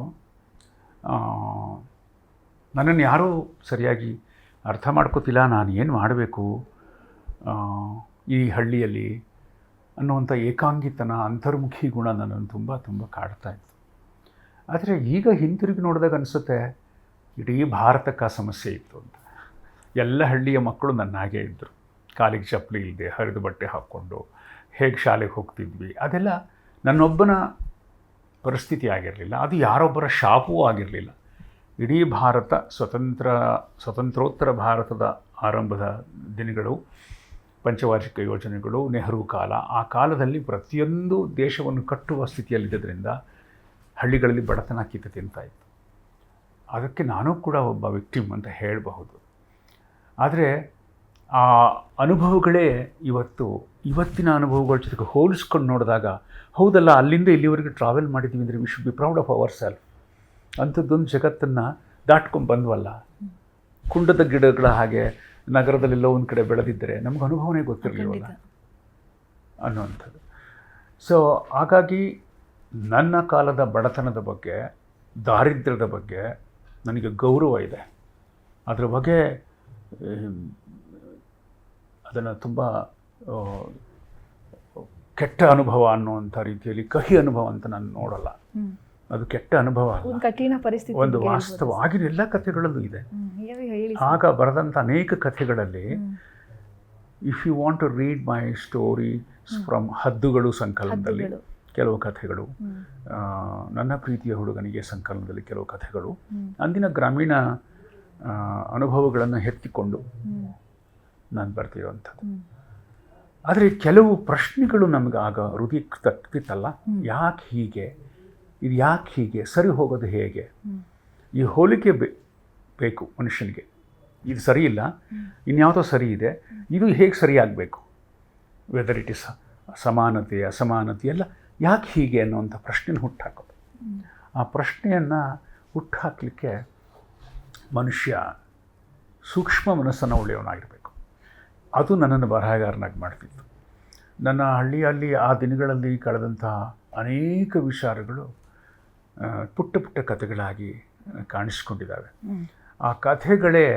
ನನ್ನನ್ನು ಯಾರೂ ಸರಿಯಾಗಿ ಅರ್ಥ ಮಾಡ್ಕೋತಿಲ್ಲ, ನಾನು ಏನು ಮಾಡಬೇಕು ಈ ಹಳ್ಳಿಯಲ್ಲಿ ಅನ್ನುವಂಥ ಏಕಾಂಗಿತನ, ಅಂತರ್ಮುಖಿ ಗುಣ ನನ್ನನ್ನು ತುಂಬ ಕಾಡ್ತಾಯಿತ್ತು. ಆದರೆ ಈಗ ಹಿಂತಿರುಗಿ ನೋಡಿದಾಗ ಅನಿಸುತ್ತೆ, ಇಡೀ ಭಾರತಕ್ಕೆ ಆ ಸಮಸ್ಯೆ ಇತ್ತು ಅಂತ. ಎಲ್ಲ ಹಳ್ಳಿಯ ಮಕ್ಕಳು ನನ್ನ ಹಾಗೆ ಇದ್ದರು. ಕಾಲಿಗೆ ಚಪ್ಪಲಿ ಇಲ್ಲದೆ ಹರಿದ ಬಟ್ಟೆ ಹಾಕ್ಕೊಂಡು ಹೇಗೆ ಶಾಲೆಗೆ ಹೋಗ್ತಿದ್ವಿ, ಅದೆಲ್ಲ ನನ್ನೊಬ್ಬನ ಪರಿಸ್ಥಿತಿ ಆಗಿರಲಿಲ್ಲ. ಅದು ಯಾರೊಬ್ಬರ ಶಾಪವೂ ಆಗಿರಲಿಲ್ಲ. ಇಡೀ ಭಾರತ ಸ್ವತಂತ್ರೋತ್ತರ ಭಾರತದ ಆರಂಭದ ದಿನಗಳು, ಪಂಚವಾರ್ಷಿಕ ಯೋಜನೆಗಳು, ನೆಹರು ಕಾಲ, ಆ ಕಾಲದಲ್ಲಿ ಪ್ರತಿಯೊಂದು ದೇಶವನ್ನು ಕಟ್ಟುವ ಸ್ಥಿತಿಯಲ್ಲಿದ್ದರಿಂದ ಹಳ್ಳಿಗಳಲ್ಲಿ ಬಡತನ ಕಿತ್ತು ತಿಂತಾಯಿತ್ತು. ಅದಕ್ಕೆ ನಾನೂ ಕೂಡ ಒಬ್ಬ ವಿಕ್ಟಿಮ್ ಅಂತ ಹೇಳಬಹುದು. ಆದರೆ ಆ ಅನುಭವಗಳೇ ಇವತ್ತಿನ ಅನುಭವಗಳ ಜೊತೆಗೆ ಹೋಲಿಸ್ಕೊಂಡು ನೋಡಿದಾಗ, ಹೌದಲ್ಲ, ಅಲ್ಲಿಂದ ಇಲ್ಲಿವರೆಗೆ ಟ್ರಾವೆಲ್ ಮಾಡಿದ್ದೀವಿ ಅಂದರೆ we should be proud of our self. ಅಂಥದ್ದೊಂದು ಜಗತ್ತನ್ನು ದಾಟ್ಕೊಂಡು ಬಂದ್ವಲ್ಲ. ಕುಂಡದ ಗಿಡಗಳ ಹಾಗೆ ನಗರದಲ್ಲೆಲ್ಲೋ ಒಂದು ಕಡೆ ಬೆಳೆದಿದ್ದರೆ ನಮ್ಗೆ ಅನುಭವನೇ ಗೊತ್ತಿರಲಿಲ್ಲ ಅನ್ನುವಂಥದ್ದು. ಸೊ ಹಾಗಾಗಿ ನನ್ನ ಕಾಲದ ಬಡತನದ ಬಗ್ಗೆ, ದಾರಿದ್ರ್ಯದ ಬಗ್ಗೆ ನನಗೆ ಗೌರವ ಇದೆ. ಅದರ ಬಗ್ಗೆ ಅದನ್ನು ತುಂಬ ಕೆಟ್ಟ ಅನುಭವ ಅನ್ನುವಂಥ ರೀತಿಯಲ್ಲಿ ಕಹಿ ಅನುಭವ ಅಂತ ನಾನು ನೋಡಲ್ಲ. ಅದು ಕೆಟ್ಟ ಅನುಭವ, ಕಠಿಣ ಪರಿಸ್ಥಿತಿ, ಒಂದು ವಾಸ್ತವ. ಆಗಿನ ಎಲ್ಲ ಕಥೆಗಳಲ್ಲೂ ಇದೆ. ಆಗ ಬರೆದಂಥ ಅನೇಕ ಕಥೆಗಳಲ್ಲಿ, if you want to read my story from ಹದ್ದುಗಳು ಸಂಕಲನದಲ್ಲಿ, ಕೆಲವು ಕಥೆಗಳು, ನನ್ನ ಪ್ರೀತಿಯ ಹುಡುಗನಿಗೆ ಸಂಕಲನದಲ್ಲಿ ಕೆಲವು ಕಥೆಗಳು, ಅಂದಿನ ಗ್ರಾಮೀಣ ಅನುಭವಗಳನ್ನು ಎತ್ತಿಕೊಂಡು ನಾನು ಬರ್ತಿರೋವಂಥದ್ದು. ಆದರೆ ಕೆಲವು ಪ್ರಶ್ನೆಗಳು ನಮಗೆ ಆಗ ಹೃದಯಕ್ಕೆ ತಟ್ಟಿತ್ತಲ್ಲ, ಯಾಕೆ ಹೀಗೆ, ಇದು ಯಾಕೆ ಹೀಗೆ, ಸರಿ ಹೋಗೋದು ಹೇಗೆ, ಈ ಹೋಲಿಕೆ ಬೇಕು ಮನುಷ್ಯನಿಗೆ, ಇದು ಸರಿ ಇಲ್ಲ, ಇನ್ಯಾವುದೋ ಸರಿ ಇದೆ, ಇದು ಹೇಗೆ ಸರಿಯಾಗಬೇಕು, ವೆದರ್ ಇಟ್ ಇಸ್ ಸಮಾನತೆ ಅಸಮಾನತೆ ಎಲ್ಲ ಯಾಕೆ ಹೀಗೆ ಅನ್ನೋವಂಥ ಪ್ರಶ್ನೆನ ಹುಟ್ಟಾಕೋದು. ಆ ಪ್ರಶ್ನೆಯನ್ನು ಹುಟ್ಟಾಕಲಿಕ್ಕೆ ಮನುಷ್ಯ ಸೂಕ್ಷ್ಮ ಮನಸ್ಸನ್ನು ಉಳಿಯೋನಾಗಿರಬೇಕು. ಅದು ನನ್ನನ್ನು ಬರಹಗಾರನಾಗಿ ಮಾಡ್ತಿತ್ತು. ನನ್ನ ಹಳ್ಳಿಯಲ್ಲಿ ಆ ದಿನಗಳಲ್ಲಿ ಕಳೆದಂತಹ ಅನೇಕ ವಿಚಾರಗಳು ಪುಟ್ಟ ಪುಟ್ಟ ಕಥೆಗಳಾಗಿ ಕಾಣಿಸ್ಕೊಂಡಿದ್ದಾವೆ. ಆ ಕಥೆಗಳೇ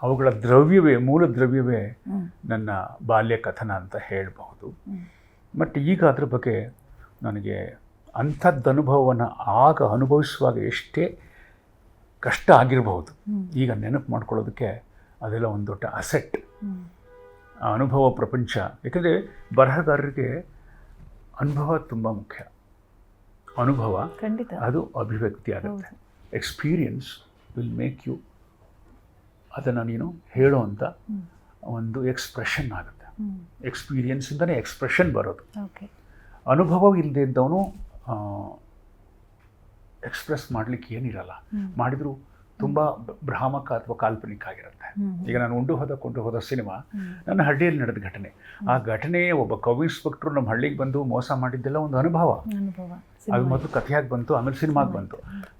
ಅವುಗಳ ದ್ರವ್ಯವೇ, ಮೂಲ ದ್ರವ್ಯವೇ ನನ್ನ ಬಾಲ್ಯ ಕಥನ ಅಂತ ಹೇಳಬಹುದು. ಮತ್ತು ಈಗ ಅದ್ರ ಬಗ್ಗೆ ನನಗೆ ಅಂಥದ್ದು ಅನುಭವವನ್ನು ಆಗ ಅನುಭವಿಸುವಾಗ ಎಷ್ಟೇ ಕಷ್ಟ ಆಗಿರಬಹುದು, ಈಗ ನೆನಪು ಮಾಡ್ಕೊಳ್ಳೋದಕ್ಕೆ ಅದೆಲ್ಲ ಒಂದು ದೊಡ್ಡ ಅಸೆಟ್. ಆ ಅನುಭವ ಪ್ರಪಂಚ, ಯಾಕಂದರೆ ಬರಹಗಾರರಿಗೆ ಅನುಭವ ತುಂಬ ಮುಖ್ಯ. ಅನುಭವ ಖಂಡಿತ ಅದು ಅಭಿವ್ಯಕ್ತಿ ಆಗುತ್ತೆ. ಎಕ್ಸ್ಪೀರಿಯನ್ಸ್ ವಿಲ್ ಮೇಕ್ ಯು, ಅದನ್ನು ನೀನು ಹೇಳೋವಂಥ ಒಂದು ಎಕ್ಸ್ಪ್ರೆಷನ್ ಆಗುತ್ತೆ. ಎಕ್ಸ್ಪೀರಿಯನ್ಸಿಂದನೇ ಎಕ್ಸ್ಪ್ರೆಷನ್ ಬರೋದು. ಅನುಭವ ಇಲ್ಲದೆ ಇದ್ದವನು ಎಕ್ಸ್ಪ್ರೆಸ್ ಮಾಡಲಿಕ್ಕೆ ಏನಿರಲ್ಲ, ಮಾಡಿದರೂ ತುಂಬ ಭ್ರಾಮಕ ಅಥವಾ ಕಾಲ್ಪನಿಕ ಆಗಿರುತ್ತೆ. ಈಗ ನಾನು ಕೊಂಡು ಹೋದ ಸಿನಿಮಾ ನನ್ನ ಹಳ್ಳಿಯಲ್ಲಿ ನಡೆದ ಘಟನೆ. ಆ ಘಟನೆ ಒಬ್ಬ ಕವಿ ಇನ್ಸ್ಪೆಕ್ಟ್ರು ನಮ್ಮ ಹಳ್ಳಿಗೆ ಬಂದು ಮೋಸ ಮಾಡಿದ್ದೆಲ್ಲ ಒಂದು ಅನುಭವ. ಅದು ಮೊದಲು ಕಥೆಯಾಗಿ ಬಂತು, ಆಮೇಲೆ ಸಿನಿಮಾಗೆ ಬಂತು.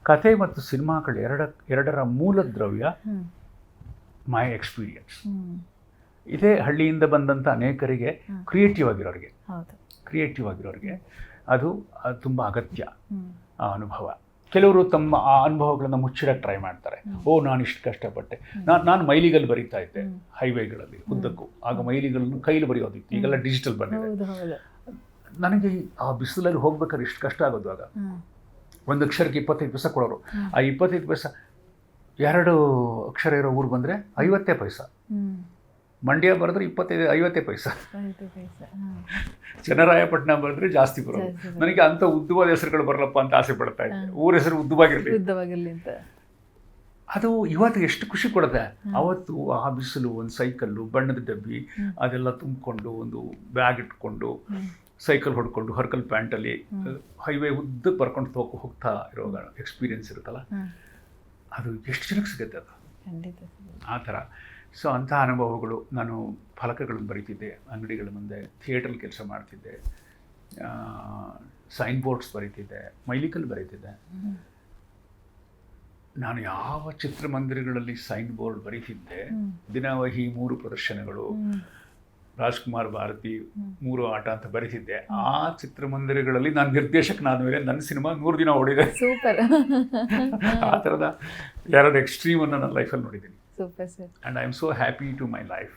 ಕಥೆ ಮತ್ತು ಸಿನಿಮಾಗಳು ಎರಡರ ಮೂಲ ದ್ರವ್ಯ ಮೈ ಎಕ್ಸ್ಪೀರಿಯನ್ಸ್. ಇದೇ ಹಳ್ಳಿಯಿಂದ ಬಂದಂಥ ಅನೇಕರಿಗೆ ಕ್ರಿಯೇಟಿವ್ ಆಗಿರೋರಿಗೆ ಅದು ತುಂಬ ಅಗತ್ಯ ಆ ಅನುಭವ. ಕೆಲವರು ತಮ್ಮ ಆ ಅನುಭವಗಳನ್ನು ಮುಚ್ಚಿಡಕ್ಕೆ ಟ್ರೈ ಮಾಡ್ತಾರೆ. ನಾನು ಇಷ್ಟು ಕಷ್ಟಪಟ್ಟೆ, ನಾನು ಮೈಲಿಗಲ್ಲಿ ಬರೀತಾ ಇದ್ದೆ ಹೈವೇಗಳಲ್ಲಿ ಉದ್ದಕ್ಕೂ. ಆಗ ಮೈಲಿಗಳನ್ನು ಕೈಲಿ ಬರೆಯೋದಿತ್ತು, ಈಗೆಲ್ಲ ಡಿಜಿಟಲ್ ಬಂದಿದೆ. ನನಗೆ ಆ ಬಿಸಿಲಲ್ಲಿ ಹೋಗ್ಬೇಕಾದ್ರೆ ಇಷ್ಟು ಕಷ್ಟ ಆಗೋದು. ಆಗ ಒಂದು ಅಕ್ಷರಕ್ಕೆ 25 ಪೈಸೆ ಕೊಡೋರು. ಆ 25 ಪೈಸೆ 2 ಅಕ್ಷರ ಇರೋ ಊರು ಬಂದರೆ 50 ಪೈಸೆ. ಮಂಡ್ಯ ಬರೆದ್ರೆ 50 ಪೈಸೆ. ಚನ್ನರಾಯಪಟ್ಟಣ ಬರೆದ್ರೆ ಜಾಸ್ತಿ ಬರೋದು. ನನಗೆ ಅಂಥ ಉದ್ದವಾದ ಹೆಸರುಗಳು ಬರಲಪ್ಪ ಅಂತ ಆಸೆ ಪಡ್ತಾ ಇದ್ದೆ. ಊರ ಹೆಸರು ಉದ್ದವಾಗಿರಲಿ ಅಂತ. ಅದು ಇವತ್ತು ಎಷ್ಟು ಖುಷಿ ಕೊಡುತ್ತೆ. ಅವತ್ತು ಆ ಬಿಸಿಲು, ಒಂದು ಸೈಕಲ್ಲು, ಬಣ್ಣದ ಡಬ್ಬಿ ಅದೆಲ್ಲ ತುಂಬಿಕೊಂಡು, ಒಂದು ಬ್ಯಾಗ್ ಇಟ್ಕೊಂಡು, ಸೈಕಲ್ ಹೊಡ್ಕೊಂಡು, ಹರ್ಕಲ್ ಪ್ಯಾಂಟಲ್ಲಿ ಹೈವೇ ಉದ್ದಕ್ಕೆ ಬರ್ಕೊಂಡು ಹೋಗ್ತಾ ಇರೋ ಎಕ್ಸ್ಪೀರಿಯನ್ಸ್ ಇರುತ್ತಲ್ಲ, ಅದು ಎಷ್ಟು ಜನಕ್ಕೆ ಸಿಗುತ್ತೆ ಅದು ಆ ಥರ. ಸೊ ಅಂಥ ಅನುಭವಗಳು. ನಾನು ಫಲಕಗಳನ್ನು ಬರೀತಿದ್ದೆ, ಅಂಗಡಿಗಳ ಮುಂದೆ, ಥಿಯೇಟ್ರಲ್ಲಿ ಕೆಲಸ ಮಾಡ್ತಿದ್ದೆ, ಸೈನ್ ಬೋರ್ಡ್ಸ್ ಬರೀತಿದ್ದೆ, ಮೈಲಿಕಲ್ ಬರೀತಿದ್ದೆ. ನಾನು ಯಾವ ಚಿತ್ರಮಂದಿರಗಳಲ್ಲಿ ಸೈನ್ ಬೋರ್ಡ್ ಬರೀತಿದ್ದೆ, ದಿನವಹಿ 3 ಪ್ರದರ್ಶನಗಳು, ರಾಜ್ಕುಮಾರ್ ಭಾರತಿ 3 ಆಟ ಅಂತ ಬರೀತಿದ್ದೆ. ಆ ಚಿತ್ರಮಂದಿರಗಳಲ್ಲಿ ನಾನು ನಿರ್ದೇಶಕನಾದ ಮೇಲೆ ನನ್ನ ಸಿನಿಮಾ 100 ದಿನ ಓಡಿದೆ. ಸೂಪರ್. ಆ ಥರದ 2 ಎಕ್ಸ್ಟ್ರೀಮನ್ನು ನನ್ನ ಲೈಫಲ್ಲಿ ನೋಡಿದ್ದೀನಿ. And I am so happy to my life.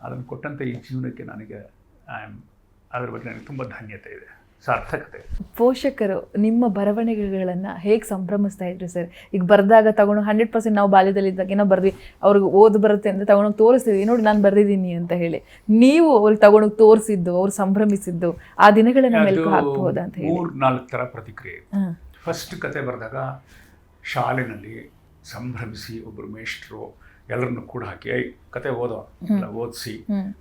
ಅದನ್ನು ಕೊಟ್ಟಂಥ ಈ ಜೀವನಕ್ಕೆ ನನಗೆ ಅದರ ಬಗ್ಗೆ ನನಗೆ ತುಂಬ ಧನ್ಯತೆ ಇದೆ, ಸಾರ್ಥಕತೆ. ಪೋಷಕರು ನಿಮ್ಮ ಬರವಣಿಗೆಗಳನ್ನು ಹೇಗೆ ಸಂಭ್ರಮಿಸ್ತಾ ಇದ್ರು ಸರ್? ಈಗ ಬರೆದಾಗ ತಗೊಂಡು 100% ನಾವು ಬಾಲ್ಯದಲ್ಲಿದ್ದಾಗ ಏನೋ ಬರ್ದ್ವಿ, ಅವ್ರಿಗೆ ಓದು ಬರುತ್ತೆ ಅಂತ ತಗೊಂಡೋಗಿ ತೋರಿಸ್ತಿದ್ವಿ, ನೋಡಿ ನಾನು ಬರೆದಿದ್ದೀನಿ ಅಂತ ಹೇಳಿ. ನೀವು ಅವ್ರಿಗೆ ತಗೊಂಡೋಗಿ ತೋರಿಸಿದ್ದು, ಅವ್ರು ಸಂಭ್ರಮಿಸಿದ್ದು ಆ ದಿನಗಳನ್ನ ಮೆಲುಕು ಹಾಕ್ಬೋದಾ ಅಂತ ಹೇಳಿ? 3-4 ಥರ ಪ್ರತಿಕ್ರಿಯೆ. ಫಸ್ಟ್ ಕತೆ ಬರೆದಾಗ ಶಾಲೆಯಲ್ಲಿ ಸಂಭ್ರಮಿಸಿ ಒಬ್ಬರು ಮೇಷ್ಟ್ರು ಎಲ್ಲರನ್ನು ಕೂಡ ಹಾಕಿ ಕತೆ ಓದಿಸಿ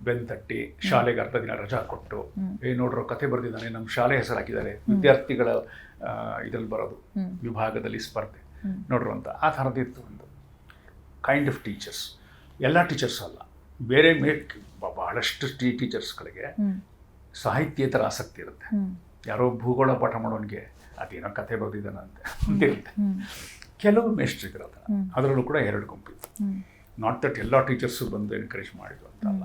ಬೆಂತಟ್ಟಿ ಶಾಲೆಗೆ ಅರ್ಧ ದಿನ ರಜಾ ಕೊಟ್ಟು, ನೋಡ್ರೋ ಕತೆ ಬರೆದಿದ್ದಾನೆ, ನಮ್ಮ ಶಾಲೆ ಹೆಸರು ಹಾಕಿದ್ದಾರೆ, ವಿದ್ಯಾರ್ಥಿಗಳ ಇದರಲ್ಲಿ ಬರೋದು, ವಿಭಾಗದಲ್ಲಿ ಸ್ಪರ್ಧೆ ನೋಡ್ರು ಅಂತ. ಆ ಥರದಿತ್ತು ಒಂದು ಕೈಂಡ್ ಆಫ್ ಟೀಚರ್ಸ್. ಎಲ್ಲ ಟೀಚರ್ಸ್ ಅಲ್ಲ, ಬೇರೆ ಬಹಳಷ್ಟು ಟೀಚರ್ಸ್ಗಳಿಗೆ ಸಾಹಿತ್ಯೇತರ ಆಸಕ್ತಿ ಇರುತ್ತೆ. ಯಾರೋ ಭೂಗೋಳ ಪಾಠ ಮಾಡೋನಿಗೆ ಅದೇನೋ ಕತೆ ಬರೆದಿದ್ದಾನಂತೆ ಅಂತಿರುತ್ತೆ. ಕೆಲವು ಮೇಷ್ಟ್ರಿಗಿರೋದು, ಅದರಲ್ಲೂ ಕೂಡ 2 ಗುಂಪಿತ್ತು. ನಾಟ್ ದಟ್ ಎಲ್ಲ ಟೀಚರ್ಸು ಬಂದು ಎನ್ಕರೇಜ್ ಮಾಡಿದ್ರು ಅಂತ ಅಲ್ಲ.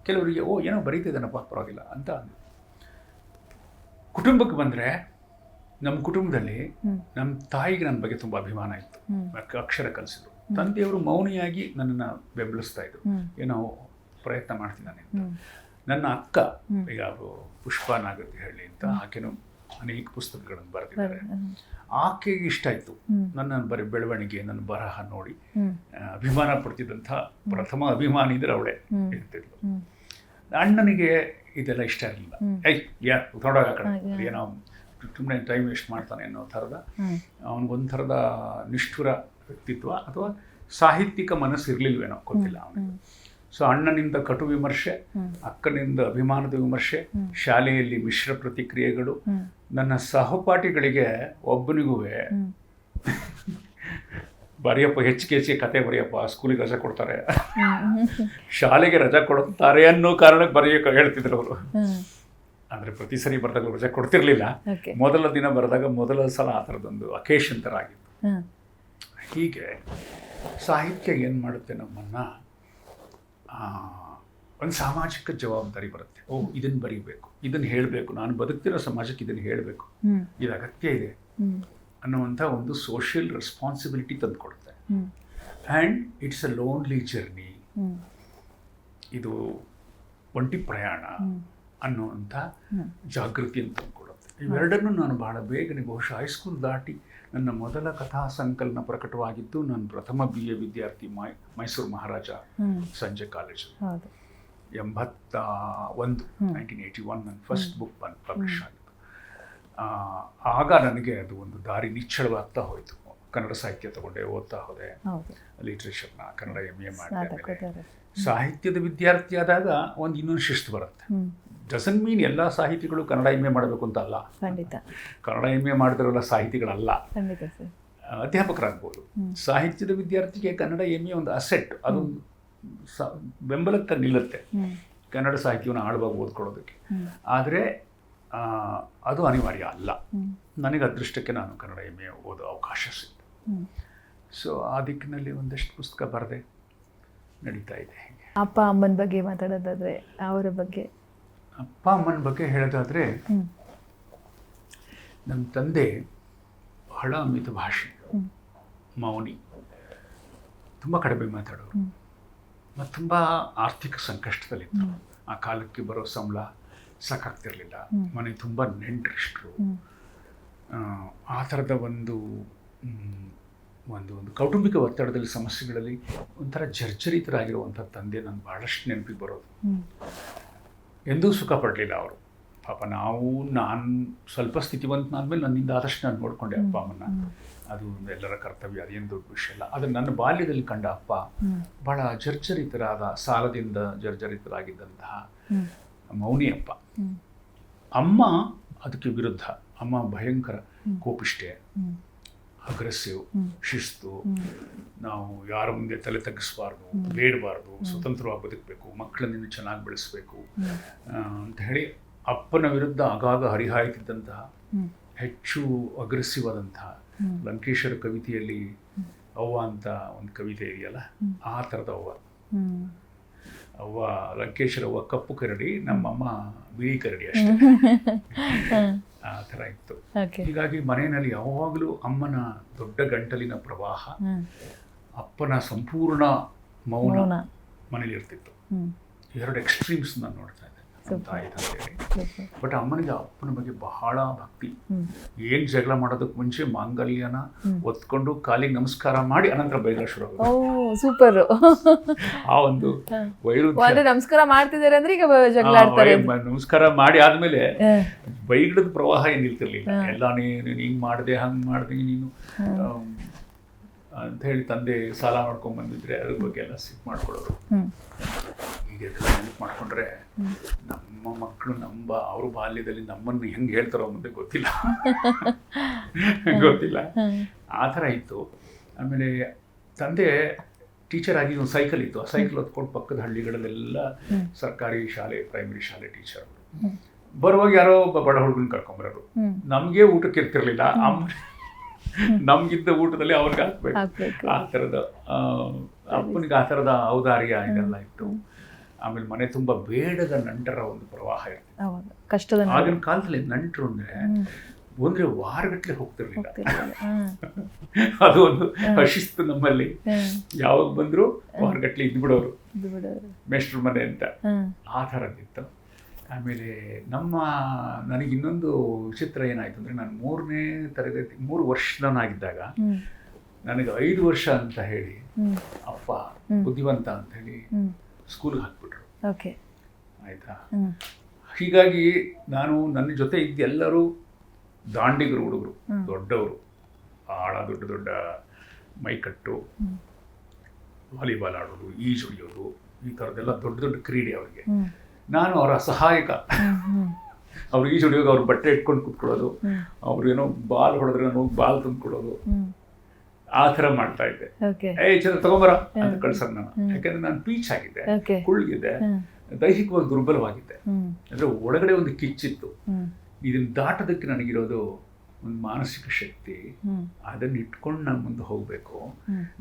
ಕೆಲವರಿಗೆ ಏನೋ ಬರೀತಿದ್ದಾನಪ್ಪ ಪರವಾಗಿಲ್ಲ ಅಂತ. ಕುಟುಂಬಕ್ಕೆ ಬಂದರೆ, ನಮ್ಮ ಕುಟುಂಬದಲ್ಲಿ ನಮ್ಮ ತಾಯಿಗೆ ನನ್ನ ಬಗ್ಗೆ ತುಂಬ ಅಭಿಮಾನ ಇತ್ತು. ಅಕ್ಷರ ಕಲಿಸಿದ್ರು. ತಂದೆಯವರು ಮೌನಿಯಾಗಿ ನನ್ನನ್ನು ಬೆಂಬಲಿಸ್ತಾ ಇದ್ರು, ಏನೋ ಪ್ರಯತ್ನ ಮಾಡ್ತಿದ್ದಾನೆ ಅಂತ. ನನ್ನ ಅಕ್ಕ, ಈಗ ಅವರು ಪುಷ್ಪಾ ನಾಗತಿಹಳ್ಳಿ ಅಂತ, ಆಕೆನೂ ಅನೇಕ ಪುಸ್ತಕಗಳನ್ನು ಬರೆದಿದ್ದಾರೆ. ಆಕೆಗೆ ಇಷ್ಟ ಆಯಿತು ನನ್ನ ಬೆಳವಣಿಗೆ, ನನ್ನ ಬರಹ ನೋಡಿ ಅಭಿಮಾನ ಪಡ್ತಿದ್ದಂಥ ಪ್ರಥಮ ಅಭಿಮಾನಿ ಇದ್ರೆ ಅವಳೇ ಇರ್ತಿದ್ಲು. ಅಣ್ಣನಿಗೆ ಇದೆಲ್ಲ ಇಷ್ಟ ಇರಲಿಲ್ಲ. ನೋಡೋಗ ಆ ಕಡೆ ಏನೋ ಸುಮ್ಮನೆ ಟೈಮ್ ವೇಸ್ಟ್ ಮಾಡ್ತಾನೆ ಅನ್ನೋ ಥರದ ಅವನಿಗೊಂಥರದ ನಿಷ್ಠುರ ವ್ಯಕ್ತಿತ್ವ ಅಥವಾ ಸಾಹಿತ್ಯಿಕ ಮನಸ್ಸು ಇರಲಿಲ್ವೇನೋ ಗೊತ್ತಿಲ್ಲ ಅವನಿಗೆ. ಸೊ ಅಣ್ಣನಿಂದ ಕಟು ವಿಮರ್ಶೆ, ಅಕ್ಕನಿಂದ ಅಭಿಮಾನದ ವಿಮರ್ಶೆ, ಶಾಲೆಯಲ್ಲಿ ಮಿಶ್ರ ಪ್ರತಿಕ್ರಿಯೆಗಳು. ನನ್ನ ಸಹಪಾಠಿಗಳಿಗೆ ಒಬ್ಬನಿಗೂ ಬರೆಯಪ್ಪ ಹೆಚ್ಚಿಗೆ ಕತೆ ಬರೆಯಪ್ಪ, ಸ್ಕೂಲಿಗೆ ರಜೆ ಕೊಡ್ತಾರೆ, ಶಾಲೆಗೆ ರಜೆ ಕೊಡ್ತಾರೆ ಅನ್ನೋ ಕಾರಣಕ್ಕೆ ಬರೆಯೋಕೆ ಹೇಳ್ತಿದ್ರು ಅವರು. ಅಂದರೆ ಪ್ರತಿ ಸರಿ ಬರೆದಾಗ ರಜೆ ಕೊಡ್ತಿರ್ಲಿಲ್ಲ, ಮೊದಲ ದಿನ ಬರೆದಾಗ ಮೊದಲ ಸಲ ಆ ಥರದೊಂದು ಅಕೇಶನ್ ಥರ ಆಗಿತ್ತು. ಹೀಗೆ ಸಾಹಿತ್ಯ ಏನು ಮಾಡುತ್ತೆ ನಮ್ಮನ್ನು, ಒಂದು ಸಾಮಾಜಿಕ ಜವಾಬ್ದಾರಿ ಬರುತ್ತೆ. ಇದನ್ನು ಬರೀಬೇಕು, ಇದನ್ನು ಹೇಳಬೇಕು, ನಾನು ಬದುಕ್ತಿರೋ ಸಮಾಜಕ್ಕೆ ಇದನ್ನು ಹೇಳಬೇಕು, ಇದು ಅಗತ್ಯ ಇದೆ ಅನ್ನುವಂಥ ಒಂದು ಸೋಷಿಯಲ್ ರೆಸ್ಪಾನ್ಸಿಬಿಲಿಟಿ ತಂದು ಕೊಡುತ್ತೆ. And it's a lonely journey, ಇದು ಒಂಟಿ ಪ್ರಯಾಣ ಅನ್ನುವಂಥ ಜಾಗೃತಿಯನ್ನು ತಂದುಕೊಡುತ್ತೆ. ಇವೆರಡನ್ನೂ ನಾನು ಬಹಳ ಬೇಗನೆ, ಬಹುಶಃ ಹೈಸ್ಕೂಲ್ ದಾಟಿ ನನ್ನ ಮೊದಲ ಕಥಾ ಸಂಕಲನ ಪ್ರಕಟವಾಗಿದ್ದು ನಾನು ಪ್ರಥಮ BA ವಿದ್ಯಾರ್ಥಿ ಮೈಸೂರು ಮಹಾರಾಜ ಸಂಜೆ ಕಾಲೇಜು 1981 ನನ್ನ ಫಸ್ಟ್ ಬುಕ್ ಪಬ್ಲಿಷ್ ಆಗಿತ್ತು. ಆಗ ನನಗೆ ಅದು ಒಂದು ದಾರಿ ನಿಚ್ಚಳವಾಗ್ತಾ ಹೋಯಿತು. ಕನ್ನಡ ಸಾಹಿತ್ಯ ತಗೊಂಡೆ, ಓದ್ತಾ ಹೋದೆ, ಲಿಟ್ರೇಚರ್ನ ಕನ್ನಡ MA ಮಾಡಿದೆ. ಸಾಹಿತ್ಯದ ವಿದ್ಯಾರ್ಥಿ ಆದಾಗ ಒಂದು ಇನ್ನೊಂದು ಶಿಸ್ತು ಬರುತ್ತೆ. ಡಸಂಟ್ ಮೀನ್ ಎಲ್ಲ ಸಾಹಿತಿಗಳು ಕನ್ನಡ MA ಮಾಡಬೇಕು ಅಂತ ಅಲ್ಲ, ಕನ್ನಡ MA ಮಾಡಿದ್ರಲ್ಲ ಸಾಹಿತಿಗಳಲ್ಲ, ಅಧ್ಯಾಪಕರಾಗ್ಬೋದು. ಸಾಹಿತ್ಯದ ವಿದ್ಯಾರ್ಥಿಗೆ ಕನ್ನಡ MA ಒಂದು ಅಸೆಟ್, ಅದು ಬೆಂಬಲಕ್ಕೆ ನಿಲ್ಲುತ್ತೆ ಕನ್ನಡ ಸಾಹಿತ್ಯವನ್ನು ಆಳವಾಗಿ ಓದ್ಕೊಳ್ಳೋದಕ್ಕೆ. ಆದರೆ ಅದು ಅನಿವಾರ್ಯ ಅಲ್ಲ. ನನಗೆ ಅದೃಷ್ಟಕ್ಕೆ ನಾನು ಕನ್ನಡ MA ಓದೋ ಅವಕಾಶ ಸಿಕ್ತು. ಸೊ ಆ ದಿಕ್ಕಿನಲ್ಲಿ ಒಂದಷ್ಟು ಪುಸ್ತಕ ಬರೆದೆ, ನಡೀತಾ ಇದೆ. ಅಪ್ಪ ಅಮ್ಮನ ಬಗ್ಗೆ ಮಾತಾಡೋದಾದ್ರೆ, ಅವರ ಬಗ್ಗೆ, ಅಪ್ಪ ಅಮ್ಮನ ಬಗ್ಗೆ ಹೇಳೋದಾದರೆ, ನಮ್ಮ ತಂದೆ ಬಹಳ ಮಿತ ಭಾಷೆ, ಮೌನಿ, ತುಂಬ ಕಡಿಮೆ ಮಾತಾಡೋರು ಮತ್ತು ತುಂಬ ಆರ್ಥಿಕ ಸಂಕಷ್ಟದಲ್ಲಿದ್ದರು. ಆ ಕಾಲಕ್ಕೆ ಬರೋ ಸಂಬಳ ಸಾಕಾಗ್ತಿರ್ಲಿಲ್ಲ, ಮನೆ ತುಂಬ ನೆಂಟರಿಷ್ಟರು. ಆ ಥರದ ಒಂದು ಕೌಟುಂಬಿಕ ಒತ್ತಡದಲ್ಲಿ, ಸಮಸ್ಯೆಗಳಲ್ಲಿ ಒಂಥರ ಜರ್ಜರಿತರಾಗಿರುವಂಥ ತಂದೆ ನಾನು ಭಾಳಷ್ಟು ನೆನಪಿಗೆ ಬರೋದು. ಎಂದೂ ಸುಖ ಪಡಲಿಲ್ಲ ಅವರು. ಪಾಪ ನಾನು ಸ್ವಲ್ಪ ಸ್ಥಿತಿವಂತನಾದ್ಮೇಲೆ ನನ್ನಿಂದ ಆದಷ್ಟು ನಾನು ನೋಡಿಕೊಂಡೆ ಅಪ್ಪ ಅಮ್ಮನ. ಅದು ಎಲ್ಲರ ಕರ್ತವ್ಯ, ಅದೇನು ದೊಡ್ಡ ವಿಷಯ ಅಲ್ಲ. ಆದರೆ ನನ್ನ ಬಾಲ್ಯದಲ್ಲಿ ಕಂಡ ಅಪ್ಪ ಭಾಳ ಜರ್ಜರಿತರಾದ, ಸಾಲದಿಂದ ಜರ್ಜರಿತರಾಗಿದ್ದಂತಹ ಮೌನಿ ಅಪ್ಪ. ಅಮ್ಮ ಅದಕ್ಕೆ ವಿರುದ್ಧ. ಅಮ್ಮ ಭಯಂಕರ ಕೋಪಿಷ್ಟೆ, ಅಗ್ರೆಸಿವ್, ಶಿಸ್ತು, ನಾವು ಯಾರ ಮುಂದೆ ತಲೆ ತಗ್ಗಿಸಬಾರ್ದು, ಬೇಡಬಾರ್ದು, ಸ್ವತಂತ್ರವಾಗಿ ಬದುಕಬೇಕು, ಮಕ್ಕಳನ್ನ ಚೆನ್ನಾಗಿ ಬೆಳೆಸಬೇಕು ಅಂತ ಹೇಳಿ ಅಪ್ಪನ ವಿರುದ್ಧ ಆಗಾಗ ಹರಿಹಾಯ್ತಿದ್ದಂತಹ, ಹೆಚ್ಚು ಅಗ್ರೆಸಿವ್ ಆದಂತಹ, ಲಂಕೇಶರ ಕವಿತೆಯಲ್ಲಿ ಅವ್ವ ಅಂತ ಒಂದು ಕವಿತೆ ಇದೆಯಲ್ಲ, ಆ ಥರದ ಅವ್ವ ಲಂಕೇಶರ ಅವ್ವ ಕಪ್ಪು ಕರಡಿ, ನಮ್ಮಮ್ಮ ಬಿಳಿ ಕರಡಿ ಅಷ್ಟೇ, ಆ ಥರ ಇತ್ತು. ಹೀಗಾಗಿ ಮನೆಯಲ್ಲಿ ಯಾವಾಗಲೂ ಅಮ್ಮನ ದೊಡ್ಡ ಗಂಟಲಿನ ಪ್ರವಾಹ, ಅಪ್ಪನ ಸಂಪೂರ್ಣ ಮೌನ ಮನೇಲಿ ಇರ್ತಿತ್ತು. ಎರಡು ಎಕ್ಸ್ಟ್ರೀಮ್ಸ್ ನಾನು ನೋಡ್ತಾ ಇದ್ದೆ ನಮ್ಮ ತಾಯಿ ತಂದೆಯಲ್ಲಿ. ಬಟ್ ಅಮ್ಮನಿಗೆ ಅಪ್ಪನ ಬಗ್ಗೆ ಬಹಳ ಭಕ್ತಿ. ಏನು ಜಗಳ ಮಾಡೋದಕ್ಕೆ ಮುಂಚೆ ಮಾಂಗಲ್ಯನ ಒತ್ಕೊಂಡು ಕಾಲಿಗೆ ನಮಸ್ಕಾರ ಮಾಡಿ ಅನಂತರ ಬೈಗಳ ಶುರು ಆಗೋದು. ಸೂಪರ್. ಆ ಒಂದು ವೈರುಧ್ಯ. ನಮಸ್ಕಾರ ಮಾಡ್ತಿದ್ದಾರೆ ಅಂದ್ರೆ ಈಗ ಜಗಳ ಆಡ್ತಾರೆ. ನಮಸ್ಕಾರ ಮಾಡಿ ಆದ್ಮೇಲೆ ಬೈಗಳದ ಪ್ರವಾಹ ಏನು ನಿಲ್ತಿರ್ಲಿಲ್ಲ. ಎಲ್ಲ ನೀನು ಹಿಂಗ್ ಮಾಡಿದೆ, ಹಂಗ್ ಮಾಡಿದೆ ನೀನು ಅಂತ ಹೇಳಿ ತಂದೆ ಸಾಲ ಮಾಡ್ಕೊಂಡ್ ಬಂದಿದ್ರೆ ಅದ್ರ ಬಗ್ಗೆ ಎಲ್ಲ ಸಿಕ್ ಮಾಡ್ಕೊಳ್ಳೋರು. ಈಗ ನೆನಪು ಮಾಡ್ಕೊಂಡ್ರೆ ನಮ್ಮ ಮಕ್ಕಳು ಅವ್ರ ಬಾಲ್ಯದಲ್ಲಿ ನಮ್ಮನ್ನು ಹೆಂಗೆ ಹೇಳ್ತಾರೋ ಮುಂದೆ ಗೊತ್ತಿಲ್ಲ. ಆ ಥರ ಇತ್ತು. ಆಮೇಲೆ ತಂದೆ ಟೀಚರ್ ಆಗಿ ಒಂದು ಸೈಕಲ್ ಇತ್ತು. ಆ ಸೈಕಲ್ ಹೊತ್ಕೊಂಡು ಪಕ್ಕದ ಹಳ್ಳಿಗಳಲ್ಲೆಲ್ಲ ಸರ್ಕಾರಿ ಶಾಲೆ, ಪ್ರೈಮರಿ ಶಾಲೆ ಟೀಚರ್ ಅವರು. ಬರುವಾಗ ಯಾರೋ ಒಬ್ಬ ಬಡ ಹುಡುಗನ ಕರ್ಕೊಂಬರೋರು. ನಮಗೆ ಊಟಕ್ಕೆ ಇರ್ತಿರ್ಲಿಲ್ಲ, ನಮ್ಗಿದ್ದ ಊಟದಲ್ಲಿ ಅವ್ರಿಗೆ ಹಾಕ್ಬೇಕು. ಆ ಥರದ ಅಪ್ಪನಿಗೆ ಆ ಥರದ ಔದಾರ್ಯ ಇದೆಲ್ಲ ಇತ್ತು. ಆಮೇಲೆ ಮನೆ ತುಂಬ ಬೇಡದ ನಂಟರ ಒಂದು ಪ್ರವಾಹ ಇರ್ತಿತ್ತು. ಆಗಿನ ಕಾಲದಲ್ಲಿ ನಂಟರು ಅಂದ್ರೆ ವಾರಗಟ್ಟಲೆ ಹೋಗ್ತಿರ್ಲಿಲ್ಲ. ಅದು ಒಂದು ಅಶಿಸ್ತು ನಮ್ಮಲ್ಲಿ. ಯಾವಾಗ ಬಂದ್ರು ವಾರಗಟ್ಟಲೆ ಇದ್ಬಿಡೋರು, ಮೇಷ್ಟ್ರ ಮನೆ ಅಂತ. ಆ ಥರದ್ದಿತ್ತು. ಆಮೇಲೆ ನನಗೆ ಇನ್ನೊಂದು ವಿಚಿತ್ರ ಏನಾಯ್ತು ಅಂದರೆ, ನಾನು 3ನೇ ತರಗತಿ 3 ವರ್ಷದವನಾಗಿದ್ದಾಗ ನನಗೆ 5 ವರ್ಷ ಅಂತ ಹೇಳಿ ಅಪ್ಪ ಬುದ್ಧಿವಂತ ಅಂತ ಹೇಳಿ ಸ್ಕೂಲ್ಗೆ ಹಾಕ್ಬಿಟ್ರು. ಆಯಿತಾ. ಹ್ಮ್. ಹೀಗಾಗಿ ನಾನು ನನ್ನ ಜೊತೆ ಇದ್ದ ಎಲ್ಲರೂ ದಾಂಡಿಗರು ಹುಡುಗರು, ದೊಡ್ಡವರು, ಭಾಳ ದೊಡ್ಡ ದೊಡ್ಡ ಮೈಕಟ್ಟು, ವಾಲಿಬಾಲ್ ಆಡೋದು, ಈಜು ಹೊಡಿಯೋದು, ಈ ಥರದ್ದೆಲ್ಲ ದೊಡ್ಡ ದೊಡ್ಡ ಕ್ರೀಡೆ ಅವರಿಗೆ. ನಾನು ಅವರ ಸಹಾಯಕ. ಅವ್ರು ಈಜು ಹೊಡಿಯೋದು, ಅವ್ರ ಬಟ್ಟೆ ಇಟ್ಕೊಂಡು ಕೂತ್ಕೊಳ್ಳೋದು, ಅವ್ರೇನೋ ಬಾಲ್ ಹೊಡೆದ್ರೆ ನಾನು ಹೋಗಿ ಬಾಲ್ ತಂದ್ಕೊಡೋದು, ಆ ಥರ ಮಾಡ್ತಾ ಇದ್ದೆ. ಚಂದ್ರ ತಗೊಂಬರ ಅಂತ ಕಳ್ಸೋದು ನಾನು. ಯಾಕಂದ್ರೆ ನಾನು ಪೀಚ್ ಆಗಿದ್ದೆ, ಕುಳ್ಳಿದ್ದೆ, ದೈಹಿಕವಾಗಿ ದುರ್ಬಲವಾಗಿದ್ದೆ. ಅಂದರೆ ಒಳಗಡೆ ಒಂದು ಕಿಚ್ಚಿತ್ತು. ಇದನ್ನ ದಾಟೋದಕ್ಕೆ ನನಗಿರೋದು ಒಂದು ಮಾನಸಿಕ ಶಕ್ತಿ. ಅದನ್ನು ಇಟ್ಕೊಂಡು ನಾನು ಮುಂದೆ ಹೋಗಬೇಕು.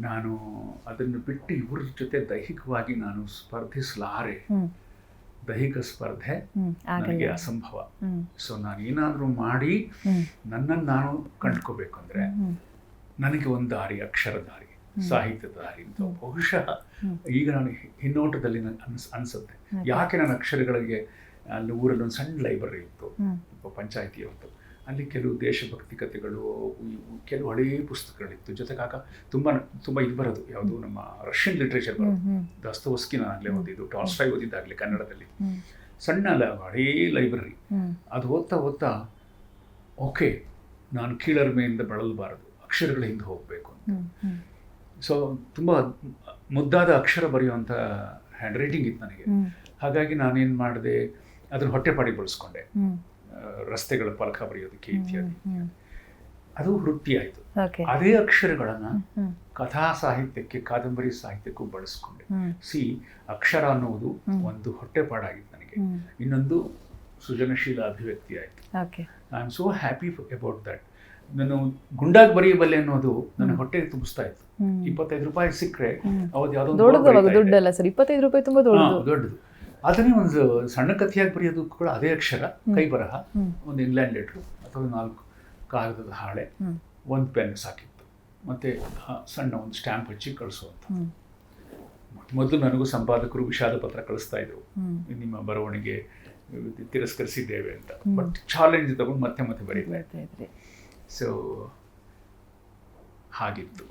ನಾನು ಅದನ್ನು ಬಿಟ್ಟು ಇವ್ರ ಜೊತೆ ದೈಹಿಕವಾಗಿ ನಾನು ಸ್ಪರ್ಧಿಸಲಾರೆ. ದೈಹಿಕ ಸ್ಪರ್ಧೆ ನನಗೆ ಅಸಂಭವ. ಸೊ ನಾನು ಏನಾದರೂ ಮಾಡಿ ನನ್ನನ್ನು ನಾನು ಕಂಡ್ಕೋಬೇಕು ಅಂದರೆ ನನಗೆ ಒಂದು ದಾರಿ, ಅಕ್ಷರ ದಾರಿ, ಸಾಹಿತ್ಯದ ದಾರಿ ಅಂತ ಬಹುಶಃ ಈಗ ನಾನು ಹಿನ್ನೋಟದಲ್ಲಿ ಅನಿಸುತ್ತೆ. ಯಾಕೆ ನನ್ನ ಅಕ್ಷರಗಳಿಗೆ ಅಲ್ಲಿ ಊರಲ್ಲಿ ಒಂದು ಸಣ್ಣ ಲೈಬ್ರರಿ ಇತ್ತು, ಪಂಚಾಯಿತಿ ಹೊತ್ತು. ಅಲ್ಲಿ ಕೆಲವು ದೇಶಭಕ್ತಿ ಕಥೆಗಳು, ಕೆಲವು ಹಳೆಯ ಪುಸ್ತಕಗಳಿತ್ತು. ಜೊತೆಗೆ ತುಂಬ ಇದು ಬರೋದು, ಯಾವುದು ನಮ್ಮ ರಷ್ಯನ್ ಲಿಟ್ರೇಚರ್ ಬರೋದು. ದಸ್ತೋವ್ಸ್ಕಿ ನಾನು ಆಗಲೇ ಓದಿದ್ದು, ಟಾಲ್ಸ್ಟಾಯ್ ಓದಿದ್ದಾಗಲೇ ಕನ್ನಡದಲ್ಲಿ. ಸಣ್ಣ ಹಳೆಯ ಲೈಬ್ರರಿ. ಅದು ಓದ್ತಾ ಓಕೆ, ನಾನು ಕೀಳರಿಮೆಯಿಂದ ಬಳಲಬಾರದು, ಅಕ್ಷರಗಳ ಹಿಂದೆ ಹೋಗಬೇಕು ಅಂತ. ಸೊ ತುಂಬ ಮುದ್ದಾದ ಅಕ್ಷರ ಬರೆಯುವಂಥ ಹ್ಯಾಂಡ್ ರೈಟಿಂಗ್ ಇತ್ತು ನನಗೆ. ಹಾಗಾಗಿ ನಾನೇನು ಮಾಡಿದೆ, ಅದನ್ನು ಹೊಟ್ಟೆಪಾಡಿ ಬಳಸ್ಕೊಂಡೆ. ರಸ್ತೆಗಳ ಫಲಕ ಬರೆಯೋದಕ್ಕೆ ಇತ್ಯಾದಿ. ಅದು ವೃತ್ತಿ ಆಯಿತು. ಅದೇ ಅಕ್ಷರಗಳನ್ನು ಕಥಾ ಸಾಹಿತ್ಯಕ್ಕೆ, ಕಾದಂಬರಿ ಸಾಹಿತ್ಯಕ್ಕೂ ಬಳಸ್ಕೊಂಡೆ. ಅಕ್ಷರ ಅನ್ನುವುದು ಒಂದು ಹೊಟ್ಟೆಪಾಡಾಗಿತ್ತು ನನಗೆ. ಇನ್ನೊಂದು ಸೃಜನಶೀಲ ಅಭಿವ್ಯಕ್ತಿ ಆಯಿತು. I am so happy about that. ನಾನು ಗುಂಡಾಗಿ ಬರೆಯಬಲ್ಲೆ ಅನ್ನೋದು ನನ್ನ ಹೊಟ್ಟೆಗೆ ತುಂಬಿಸ್ತಾ ಇತ್ತು. 25 ರೂಪಾಯಿ ಸಿಕ್ಕರೆ ಅವತ್ತು ಯಾವುದೋ ದುಡ್ಡಲ್ಲ ಸರ್, 25 ರೂಪಾಯಿ ತುಂಬ ದೊಡ್ಡದು. ಅದನ್ನೇ ಒಂದು ಸಣ್ಣ ಕಥೆಯಾಗಿ ಬರೆಯೋದಕ್ಕೂ ಕೂಡ ಅದೇ ಅಕ್ಷರ, ಕೈ ಬರಹ, ಒಂದು ಇಂಗ್ಲೆಂಡ್ ಲೆಟ್ರು ಅಥವಾ 4 ಕಾಗದದ ಹಾಳೆ, ಒಂದು ಪೆನ್ ಸಾಕಿತ್ತು, ಮತ್ತು ಸಣ್ಣ ಒಂದು ಸ್ಟ್ಯಾಂಪ್ ಹಚ್ಚಿ ಕಳಿಸುವಂಥ. ಮೊದಲು ನನಗೂ ಸಂಪಾದಕರು ವಿಷಾದ ಪತ್ರ ಕಳಿಸ್ತಾ ಇದ್ರು, ನಿಮ್ಮ ಬರವಣಿಗೆ ತಿರಸ್ಕರಿಸಿದ್ದೇವೆ ಅಂತ. ಬಟ್ ಚಾಲೆಂಜ್ ತಗೊಂಡು ಮತ್ತೆ ಬರೀತಾ ಇದ್ದೆ. ಸೊ ಹಾಗಿತ್ತು.